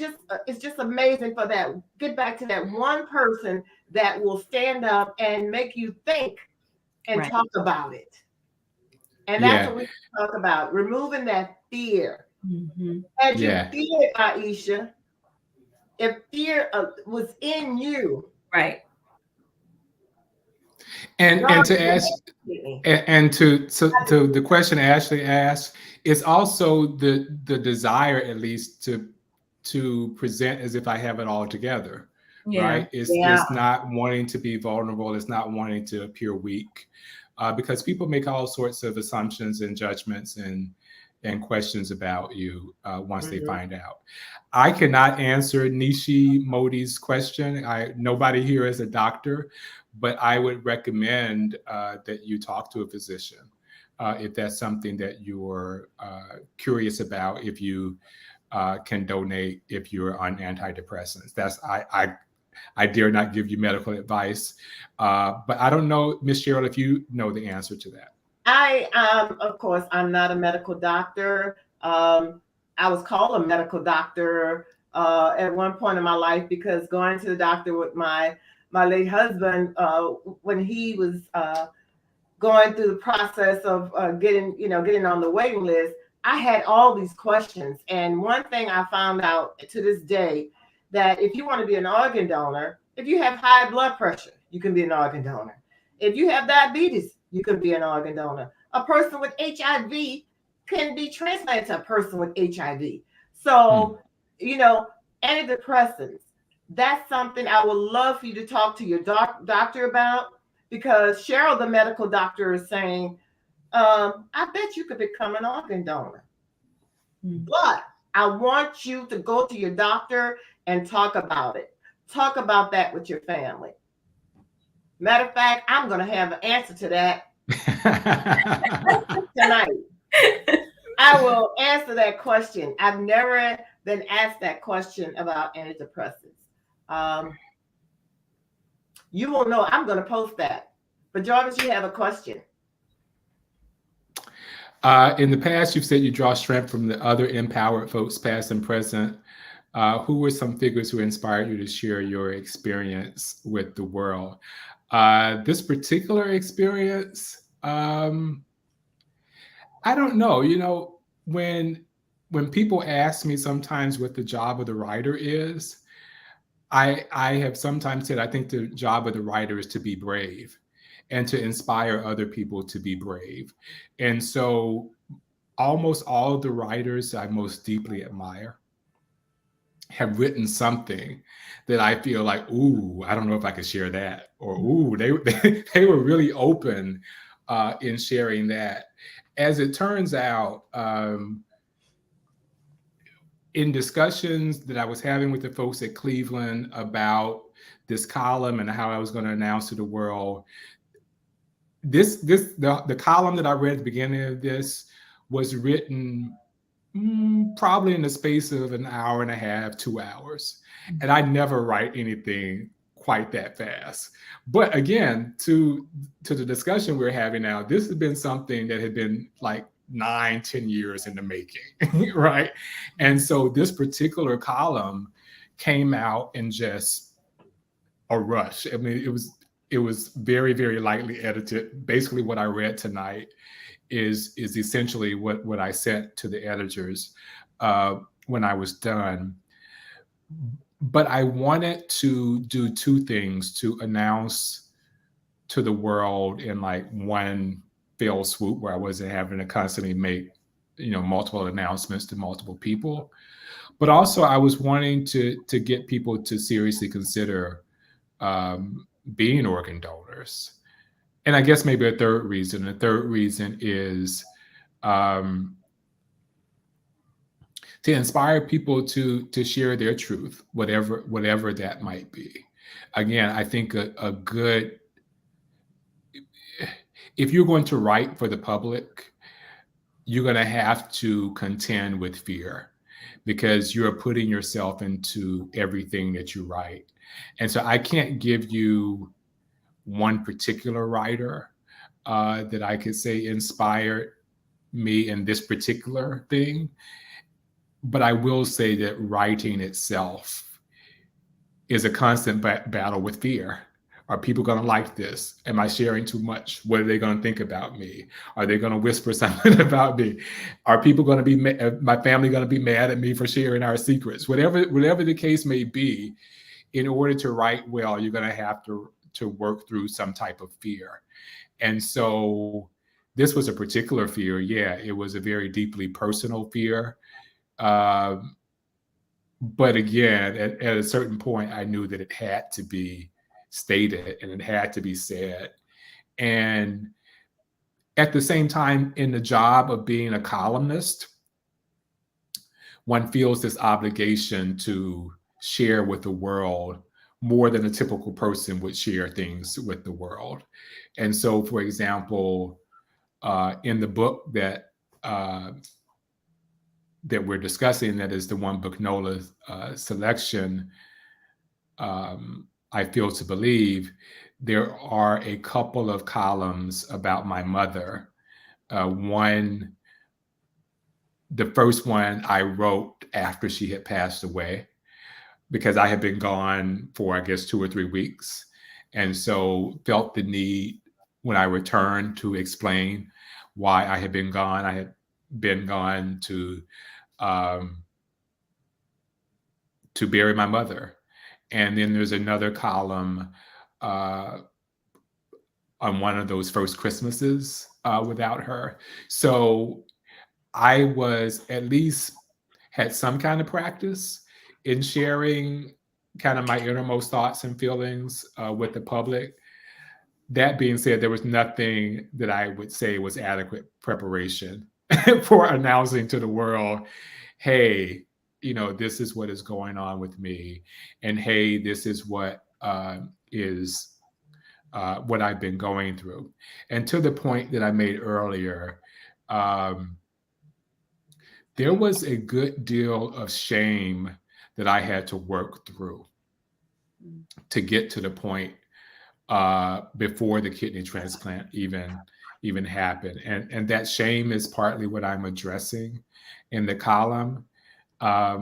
just amazing for that. Get back to that one person that will stand up and make you think and talk about it. And that's what we talk about, removing that fear. Had you feared, Aisha, if fear was in you, right? And to ask, and to the question Ashley asked, it's also the desire, at least, to present as if I have it all together. Right? It's not wanting to be vulnerable. It's not wanting to appear weak, because people make all sorts of assumptions and judgments, and and questions about you once they find out. I cannot answer Nishi Modi's question. Nobody here is a doctor, but I would recommend that you talk to a physician if that's something that you're curious about. If you can donate if you're on antidepressants. I dare not give you medical advice, but I don't know, Miss Cheryl, if you know the answer to that. Of course, I'm not a medical doctor. I was called a medical doctor at one point in my life because going to the doctor with my late husband when he was going through the process of getting on the waiting list, I had all these questions. And one thing I found out to this day, that if you want to be an organ donor, if you have high blood pressure, you can be an organ donor. If you have diabetes, you can be an organ donor. A person with HIV can be transplanted to a person with HIV. So, antidepressants, that's something I would love for you to talk to your doctor about, because Cheryl, the medical doctor, is saying, I bet you could become an organ donor. But I want you to go to your doctor and talk about it. Talk about that with your family. Matter of fact, I'm going to have an answer to that tonight. I will answer that question. I've never been asked that question about antidepressants. You will know. I'm going to post that. But Jarvis, you have a question. In the past, you've said you draw strength from the other empowered folks, past and present. Who were some figures who inspired you to share your experience with the world? This particular experience, I don't know. When people ask me sometimes what the job of the writer is, I have sometimes said I think the job of the writer is to be brave and to inspire other people to be brave. And so almost all of the writers I most deeply admire have written something that I feel like, ooh, I don't know if I could share that, or ooh, they were really open in sharing that. As it turns out, in discussions that I was having with the folks at Cleveland about this column and how I was going to announce to the world, the column that I read at the beginning of this was written probably in the space of an hour and a half, 2 hours. And I never write anything quite that fast. But again, to the discussion we're having now, this has been something that had been like 9-10 years in the making, right? And so this particular column came out in just a rush. I mean, it was very, very lightly edited. Basically, what I read tonight is essentially what I sent to the editors when I was done. But I wanted to do two things to announce to the world in like one fell swoop, where I wasn't having to constantly make multiple announcements to multiple people. But also I was wanting to get people to seriously consider being organ donors. And I guess maybe a third reason. The third reason is to inspire people to share their truth, whatever that might be. Again, I think a good, if you're going to write for the public, you're going to have to contend with fear, because you're putting yourself into everything that you write. And so I can't give you one particular writer that I could say inspired me in this particular thing. But I will say that writing itself is a constant battle with fear. Are people going to like this? Am I sharing too much? What are they going to think about me? Are they going to whisper something about me? Are people going to be, my family going to be mad at me for sharing our secrets? Whatever the case may be, in order to write well, you're going to have to work through some type of fear. And so this was a particular fear. Yeah, it was a very deeply personal fear. But again, at a certain point, I knew that it had to be stated and it had to be said. And At the same time, in the job of being a columnist, one feels this obligation to share with the world more than a typical person would share things with the world. And so, for example, in the book that we're discussing, that is the One Book NOLA selection, I Feel to Believe, there are a couple of columns about my mother. The first one I wrote after she had passed away, because I had been gone for, I guess, 2 or 3 weeks. And so felt the need when I returned to explain why I had been gone. I had been gone to bury my mother. And then there's another column on one of those first Christmases without her. So I was at least had some kind of practice in sharing kind of my innermost thoughts and feelings with the public. That being said, there was nothing that I would say was adequate preparation for announcing to the world, hey, this is what is going on with me. And hey, this is what is what I've been going through. And to the point that I made earlier, there was a good deal of shame that I had to work through to get to the point before the kidney transplant even happened. And that shame is partly what I'm addressing in the column. I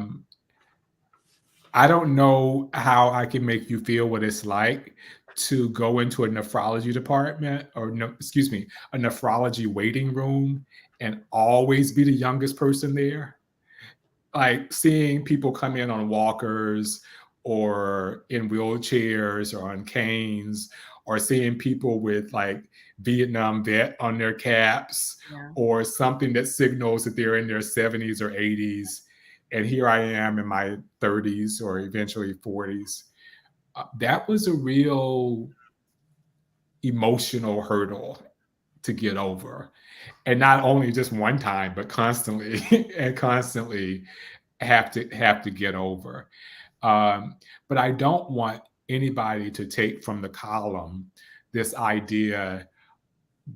don't know how I can make you feel what it's like to go into a nephrology department, or no, excuse me, a nephrology waiting room and always be the youngest person there. Like seeing people come in on walkers or in wheelchairs or on canes, or seeing people with like Vietnam vet on their caps, or something that signals that they're in their 70s or 80s. And here I am in my 30s or eventually 40s. That was a real emotional hurdle to get over. And not only just one time, but constantly and constantly have to get over. But I don't want anybody to take from the column this idea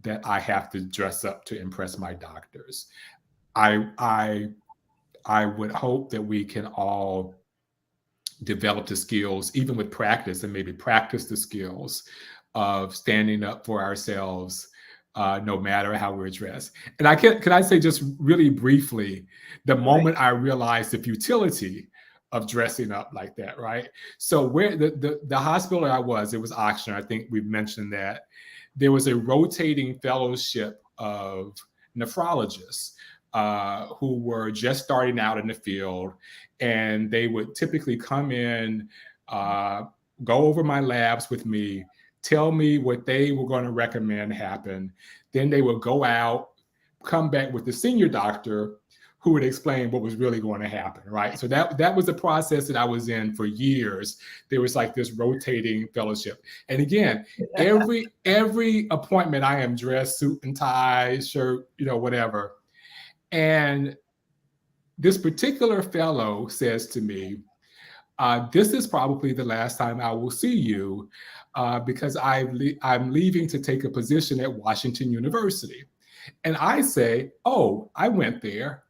that I have to dress up to impress my doctors. I would hope that we can all develop the skills, even with practice, and maybe practice the skills of standing up for ourselves, no matter how we're dressed. And can I say just really briefly, the moment I realized the futility of dressing up like that, right? So where the hospital I was, it was Oxnard. I think we've mentioned that. There was a rotating fellowship of nephrologists who were just starting out in the field, and they would typically come in, go over my labs with me, tell me what they were going to recommend happen. Then they would go out, come back with the senior doctor who would explain what was really going to happen, right? So that was the process that I was in for years. There was like this rotating fellowship. And again, every appointment I am dressed, suit and tie, shirt, whatever. And this particular fellow says to me, this is probably the last time I will see you because I'm leaving to take a position at Washington University. And I say, oh, I went there.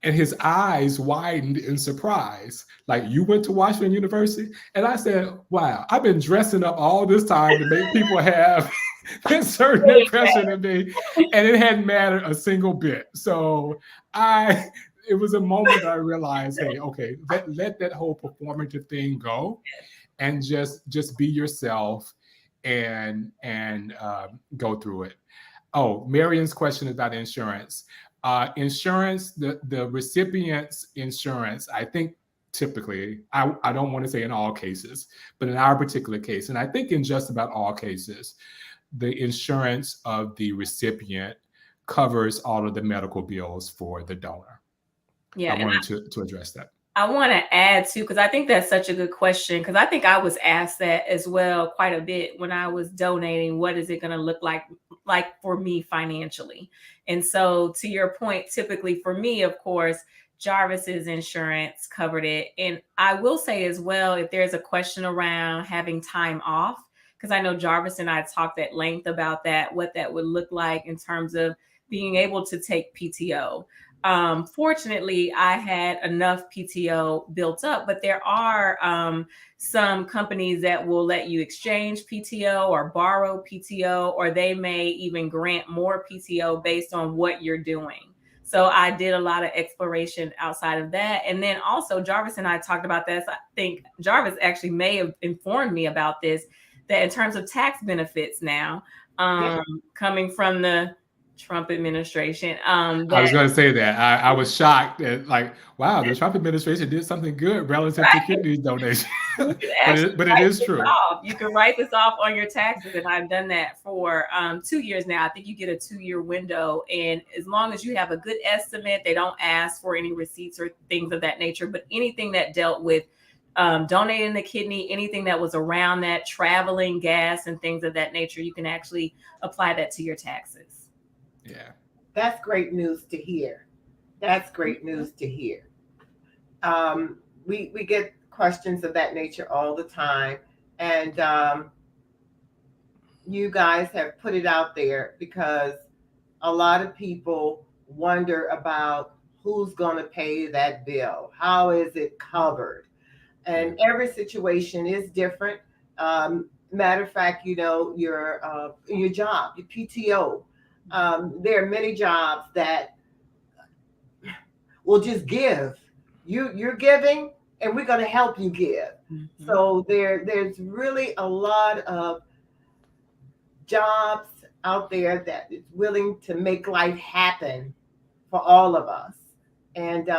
And his eyes widened in surprise. Like, you went to Washington University? And I said, wow, I've been dressing up all this time to make people have a certain impression of me. And it hadn't mattered a single bit. So it was a moment that I realized, hey, okay, let that whole performative thing go, and just be yourself and go through it. Oh, Marion's question about insurance. Insurance, the recipient's insurance, I think typically, I don't want to say in all cases, but in our particular case, and I think in just about all cases, the insurance of the recipient covers all of the medical bills for the donor. Yeah, I wanted to address that. I want to add too, because I think that's such a good question, because I think I was asked that as well quite a bit when I was donating. What is it going to look like like for me financially. And so to your point, typically for me, of course, Jarvis's insurance covered it. And I will say as well, if there's a question around having time off, because I know Jarvis and I talked at length about that, what that would look like in terms of being able to take PTO. Fortunately, I had enough PTO built up, but there are some companies that will let you exchange PTO or borrow PTO, or they may even grant more PTO based on what you're doing. So I did a lot of exploration outside of that. And then also Jarvis and I talked about this. I think Jarvis actually may have informed me about this, that in terms of tax benefits now, coming from the Trump administration. I was going to say that. I was shocked at like, wow, the Trump administration did something good relative to kidney donation. but it is true. You can write this off on your taxes. And I've done that for 2 years now. I think you get a 2-year window. And as long as you have a good estimate, they don't ask for any receipts or things of that nature. But anything that dealt with donating the kidney, anything that was around that, traveling, gas, and things of that nature, you can actually apply that to your taxes. Yeah. That's great news to hear. That's great news to hear. We get questions of that nature all the time. And you guys have put it out there because a lot of people wonder about who's going to pay that bill. How is it covered? And every situation is different. Matter of fact, you know, your job, your PTO. There are many jobs that will just give. You're giving, and we're going to help you give. Mm-hmm. So there's really a lot of jobs out there that is willing to make life happen for all of us. And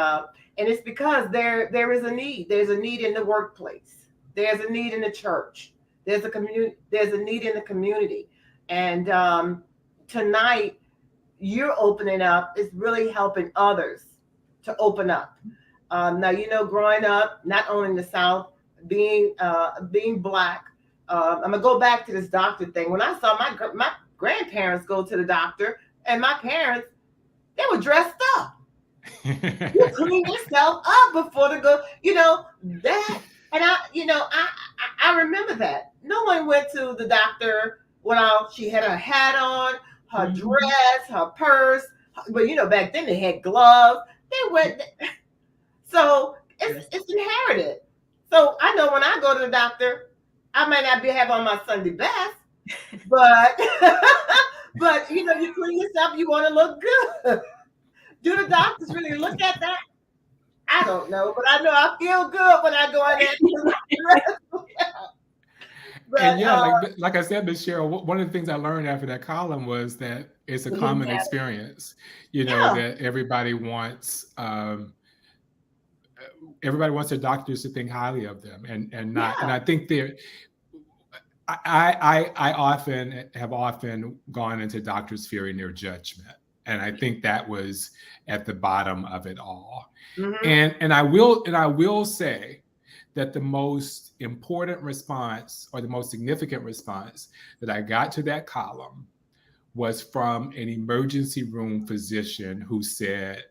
it's because there is a need. There's a need in the workplace. There's a need in the church. There's a need in the community. And tonight, you're opening up is really helping others to open up. Now, you know, growing up, not only in the South, being Black, I'm gonna go back to this doctor thing. When I saw my grandparents go to the doctor, and my parents, they were dressed up. You clean yourself up before to go, you know, that. And I remember that. No one went to the doctor without she had her hat on, her dress, her purse. But, you know, back then they had gloves. They went. So it's inherited. So I know when I go to the doctor, I might not have on my Sunday best, but but you know, you clean yourself, you want to look good. Do the doctors really look at that? I don't know, but I know I feel good when I go in there. But, and yeah, like I said, Ms. Cheryl, one of the things I learned after that column was that it's a common experience. You know, that everybody wants their doctors to think highly of them, and not. And I think I often have gone into doctors fearing their judgment. And I think that was at the bottom of it all. Mm-hmm. And I will say that the most important response, or the most significant response that I got to that column, was from an emergency room physician who said,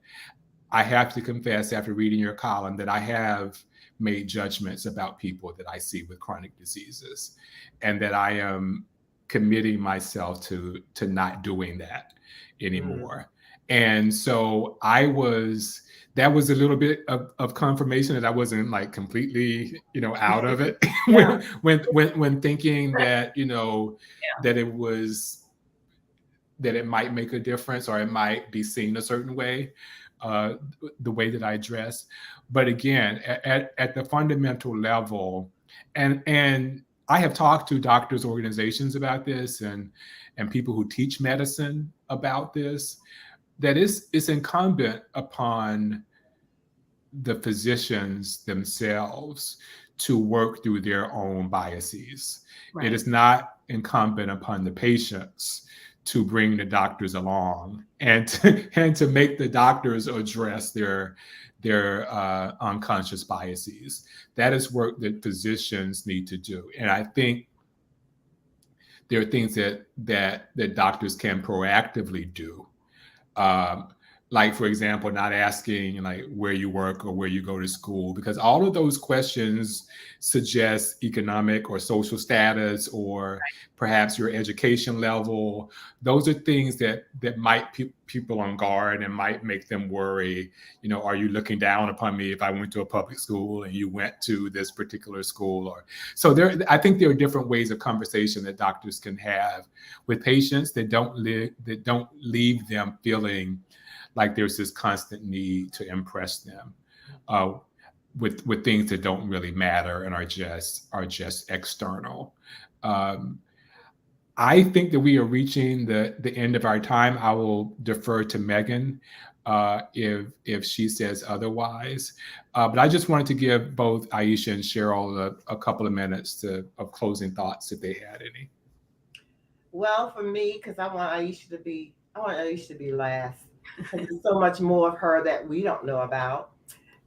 I have to confess after reading your column that I have made judgments about people that I see with chronic diseases, and that I am committing myself to not doing that anymore. And so that was a little bit of confirmation that I wasn't like completely, you know, out of it. when thinking that, you know, that it might make a difference, or it might be seen a certain way, the way that I dress. But again, at the fundamental level, and I have talked to doctors' organizations about this, and people who teach medicine about this, that it's incumbent upon the physicians themselves to work through their own biases. Right. It is not incumbent upon the patients to bring the doctors along and to make the doctors address their unconscious biases. That is work that physicians need to do. And I think there are things that doctors can proactively do. Um, like, for example, not asking like where you work or where you go to school, because all of those questions suggest economic or social status or perhaps your education level. Those are things that might people on guard and might make them worry. Are you looking down upon me if I went to a public school and you went to this particular school? Or so there. I think there are different ways of conversation that doctors can have with patients that don't leave them feeling like there's this constant need to impress them with things that don't really matter and are just external. Um, I think that we are reaching the end of our time. I will defer to Megan if she says otherwise. But I just wanted to give both Aisha and Cheryl a couple of minutes of closing thoughts if they had any. Well, for me, because I want Aisha to be last. There's so much more of her that we don't know about.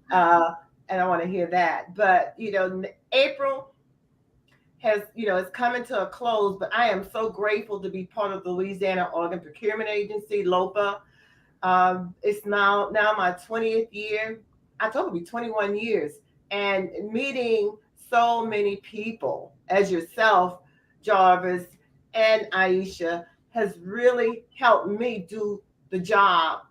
And I want to hear that. But, April is coming to a close, but I am so grateful to be part of the Louisiana Organ Procurement Agency, LOPA. It's now my 20th year. October will be 21 years. And meeting so many people as yourself, Jarvis, and Aisha has really helped me do the job,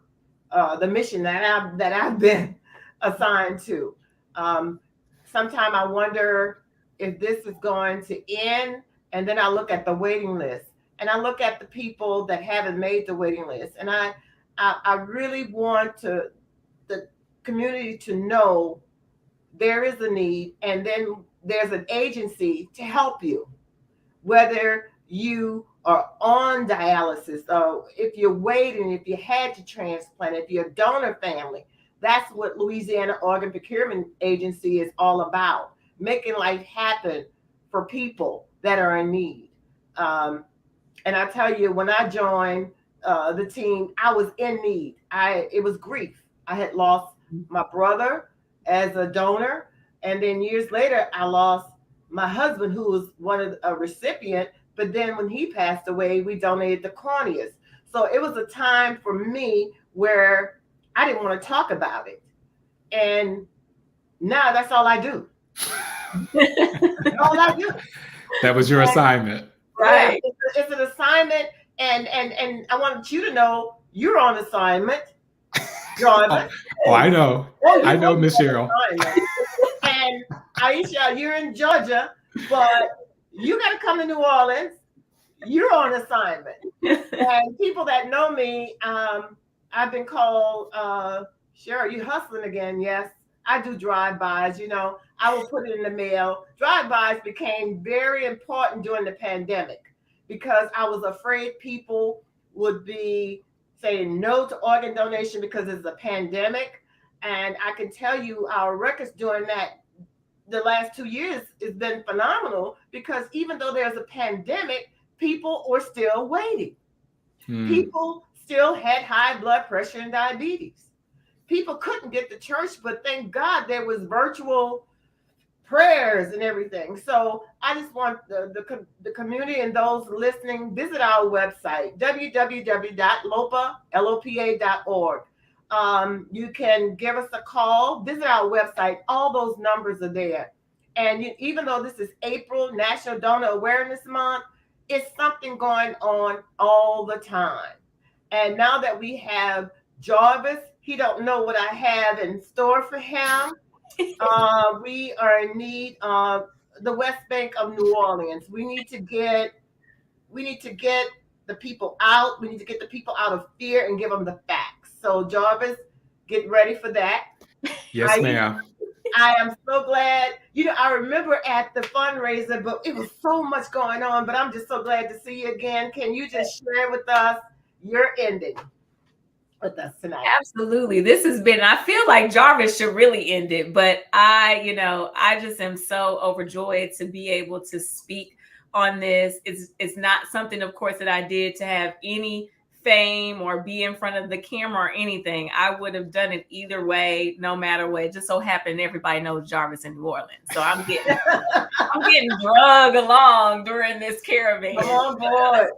the mission that I've been assigned to. Sometimes I wonder if this is going to end, and then I look at the waiting list, and I look at the people that haven't made the waiting list, and I really want the community to know there is a need, and then there's an agency to help you, whether you are on dialysis, or if you're waiting, if you had to transplant, if you're a donor family. That's what Louisiana Organ Procurement Agency is all about, making life happen for people that are in need. And I tell you, when I joined the team, I was in need. It was grief. I had lost my brother as a donor, and then years later, I lost my husband, who was one of a recipient. But then when he passed away, we donated the corneas. So it was a time for me where I didn't want to talk about it. And now that's all I do. All I do. That was your assignment. Right. Yeah, it's an assignment. And I want you to know you're on assignment, Jarvis. I know. I know, Miss Cheryl. And Aisha, you're in Georgia, but you got to come to New Orleans. You're on assignment. And people that know me, I've been called, Cheryl, you hustling again? Yes, I do drive-bys. I will put it in the mail. Drive-bys became very important during the pandemic because I was afraid people would be saying no to organ donation because it's a pandemic. And I can tell you our records during that the last 2 years has been phenomenal, because even though there's a pandemic, people were still waiting. People still had high blood pressure and diabetes. People couldn't get to church, but thank God there was virtual prayers and everything. So I just want the community and those listening, visit our website, www.lopa.org. You can give us a call, visit our website. All those numbers are there. And even though this is April, National Donor Awareness Month, it's something going on all the time. And now that we have Jarvis, he don't know what I have in store for him. We are in need of the West Bank of New Orleans. We need to get the people out. We need to get the people out of fear and give them the facts. So Jarvis, get ready for that. Yes, ma'am. I am so glad. I remember at the fundraiser, but it was so much going on. But I'm just so glad to see you again. Can you just share with us your ending with us tonight? Absolutely. This has been, I feel like Jarvis should really end it, but I just am so overjoyed to be able to speak on this. It's not something, of course, that I did to have any fame or be in front of the camera or anything. I would have done it either way, no matter what. It just so happened everybody knows Jarvis in New Orleans. So I'm getting drug along during this caravan. Come on board.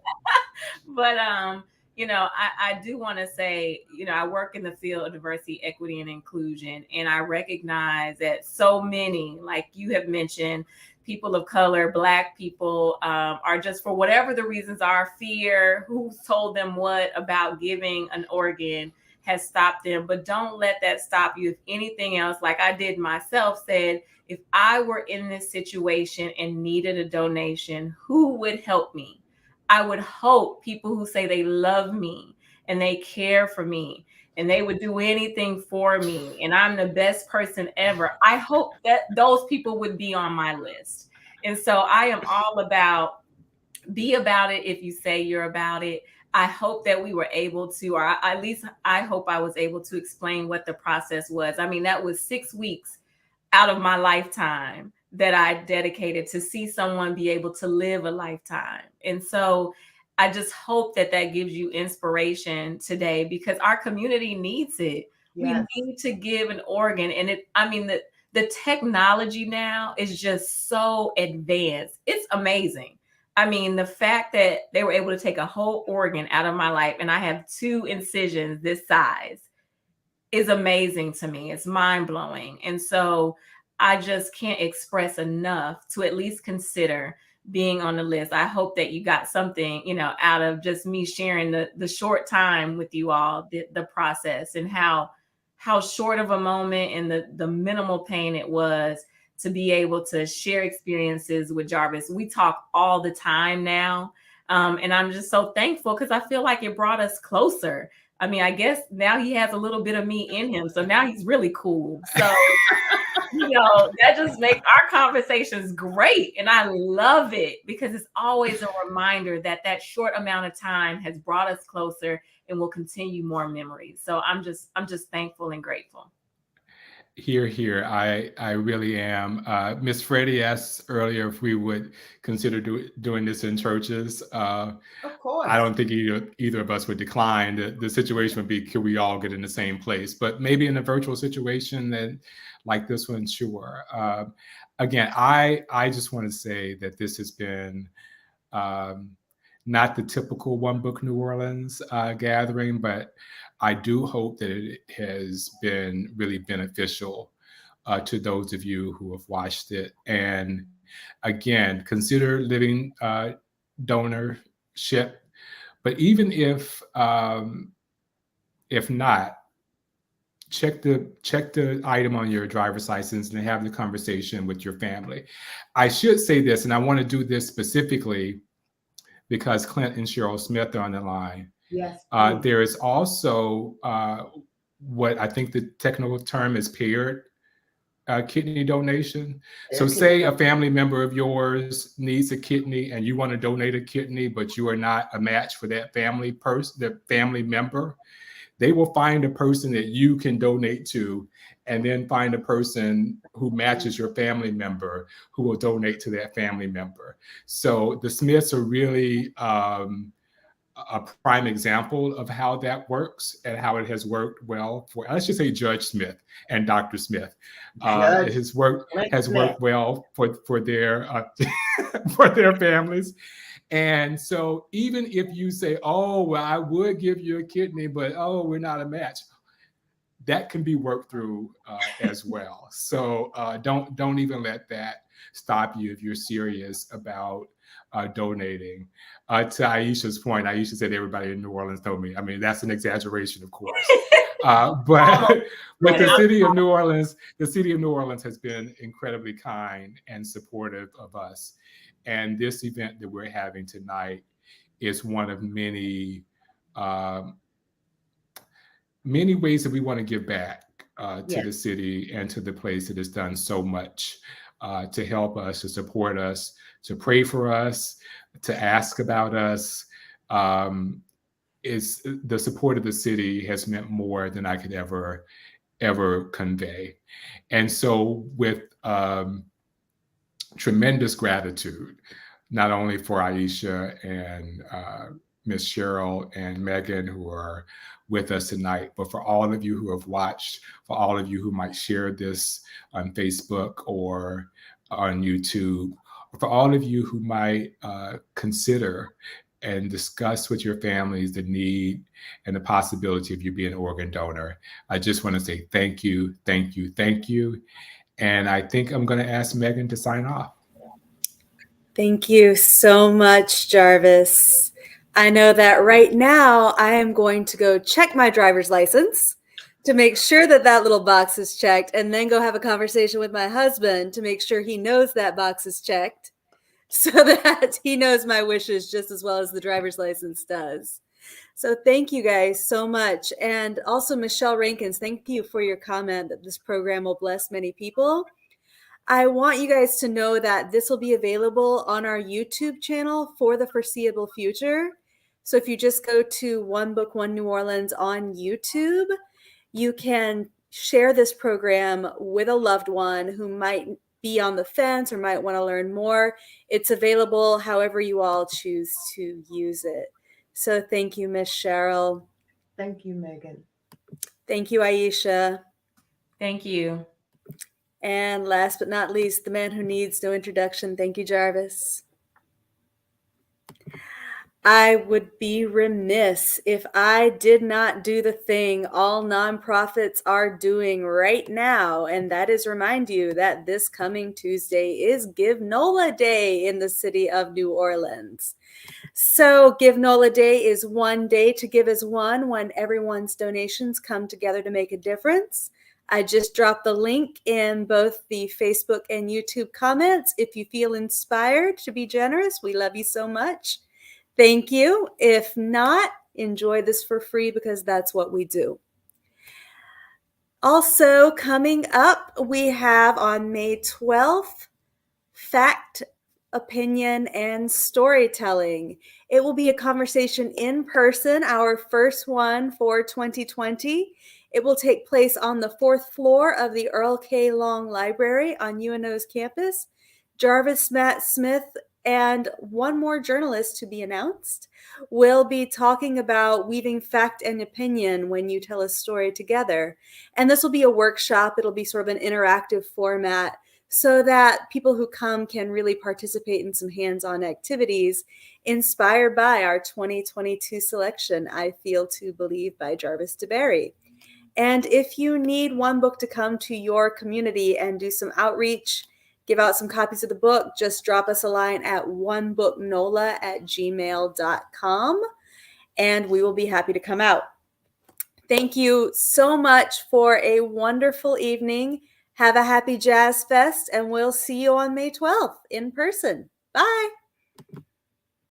But I do want to say, I work in the field of diversity, equity, and inclusion, and I recognize that so many, like you have mentioned, people of color, Black people, are just, for whatever the reasons are, fear, who's told them what about giving an organ has stopped them. But don't let that stop you. If anything else, like I did myself, said, if I were in this situation and needed a donation, who would help me? I would hope people who say they love me and they care for me and they would do anything for me and I'm the best person ever. I hope that those people would be on my list. And so I am all about, be about it if you say you're about it. I hope that we were able to, or at least I hope I was able to explain what the process was. I mean, that was 6 weeks out of my lifetime that I dedicated to see someone be able to live a lifetime. And so I just hope that that gives you inspiration today, because our community needs it. Yes. We need to give an organ. And the technology now is just so advanced. It's amazing. I mean, the fact that they were able to take a whole organ out of my life and I have 2 incisions this size is amazing to me. It's mind blowing. And so I just can't express enough to at least consider being on the list. I hope that you got something, out of just me sharing the short time with you all, the process, and how short of a moment and the minimal pain it was to be able to share experiences with Jarvis. We talk all the time now. And I'm just so thankful because I feel like it brought us closer. I mean, I guess now he has a little bit of me in him. So now he's really cool. So, that just makes our conversations great. And I love it because it's always a reminder that that short amount of time has brought us closer and will continue more memories. So I'm just thankful and grateful. Here. I really am. Miss Freddie asked earlier if we would consider doing this in churches. Of course. I don't think either of us would decline. The situation would be, could we all get in the same place? But maybe in a virtual situation that like this one, sure. Again, I just want to say that this has been not the typical One Book New Orleans gathering, but I do hope that it has been really beneficial to those of you who have watched it. And again, consider living donorship. But even if not, check the item on your driver's license and have the conversation with your family. I should say this, and I want to do this specifically because Clint and Cheryl Smith are on the line. Yes. There is also what I think the technical term is paired kidney donation. So say a family member of yours needs a kidney and you want to donate a kidney, but you are not a match for that the family member. They will find a person that you can donate to and then find a person who matches your family member who will donate to that family member. So the Smiths are really a prime example of how that works and how it has worked well for, let's just say, Judge Smith and Dr. Smith. His work has worked well for their for their families. And so even if you say, oh, well, I would give you a kidney, but oh, we're not a match, that can be worked through as well. So don't even let that stop you if you're serious about donating. To Aisha's point, Aisha said everybody in New Orleans told me. I mean, that's an exaggeration, of course. But the city of New Orleans has been incredibly kind and supportive of us. And this event that we're having tonight is one of many ways that we want to give back to the city and to the place that has done so much to help us, to support us, to pray for us, to ask about us. Is the support of the city has meant more than I could ever convey. And so with tremendous gratitude, not only for Aisha and Miss Cheryl and Megan, who are with us tonight, but for all of you who have watched, for all of you who might share this on Facebook or on YouTube, for all of you who might consider and discuss with your families the need and the possibility of you being an organ donor. I just want to say thank you, thank you, thank you. And I think I'm going to ask Megan to sign off. Thank you so much, Jarvis. I know that right now I am going to go check my driver's license to make sure that that little box is checked, and then go have a conversation with my husband to make sure he knows that box is checked so that he knows my wishes just as well as the driver's license does. So thank you guys so much. And also Michelle Rankins, thank you for your comment that this program will bless many people. I want you guys to know that this will be available on our YouTube channel for the foreseeable future. So if you just go to One Book, One New Orleans on YouTube, you can share this program with a loved one who might be on the fence or might want to learn more. It's available however you all choose to use it. So thank you, Miss Cheryl. Thank you, Megan. Thank you, Aisha. Thank you. And last but not least, the man who needs no introduction. Thank you, Jarvis. I would be remiss if I did not do the thing all nonprofits are doing right now, and that is remind you that this coming Tuesday is Give NOLA Day in the city of New Orleans. So Give NOLA Day is one day to give as one when everyone's donations come together to make a difference. I just dropped the link in both the Facebook and YouTube comments. If you feel inspired to be generous, we love you so much. Thank you. If not, enjoy this for free because that's what we do. Also coming up, we have on May 12th, Fact, Opinion, and Storytelling. It will be a conversation in person, our first one for 2020. It will take place on the 4th floor of the Earl K. Long Library on UNO's campus. Jarvis Matt Smith and one more journalist to be announced will be talking about weaving fact and opinion when you tell a story together. And this will be a workshop. It'll be sort of an interactive format so that people who come can really participate in some hands-on activities inspired by our 2022 selection, I Feel to Believe by Jarvis DeBerry. And if you need one book to come to your community and do some outreach, give out some copies of the book, just drop us a line at onebooknola@gmail.com, and we will be happy to come out. Thank you so much for a wonderful evening. Have a happy Jazz Fest, and we'll see you on May 12th in person. Bye.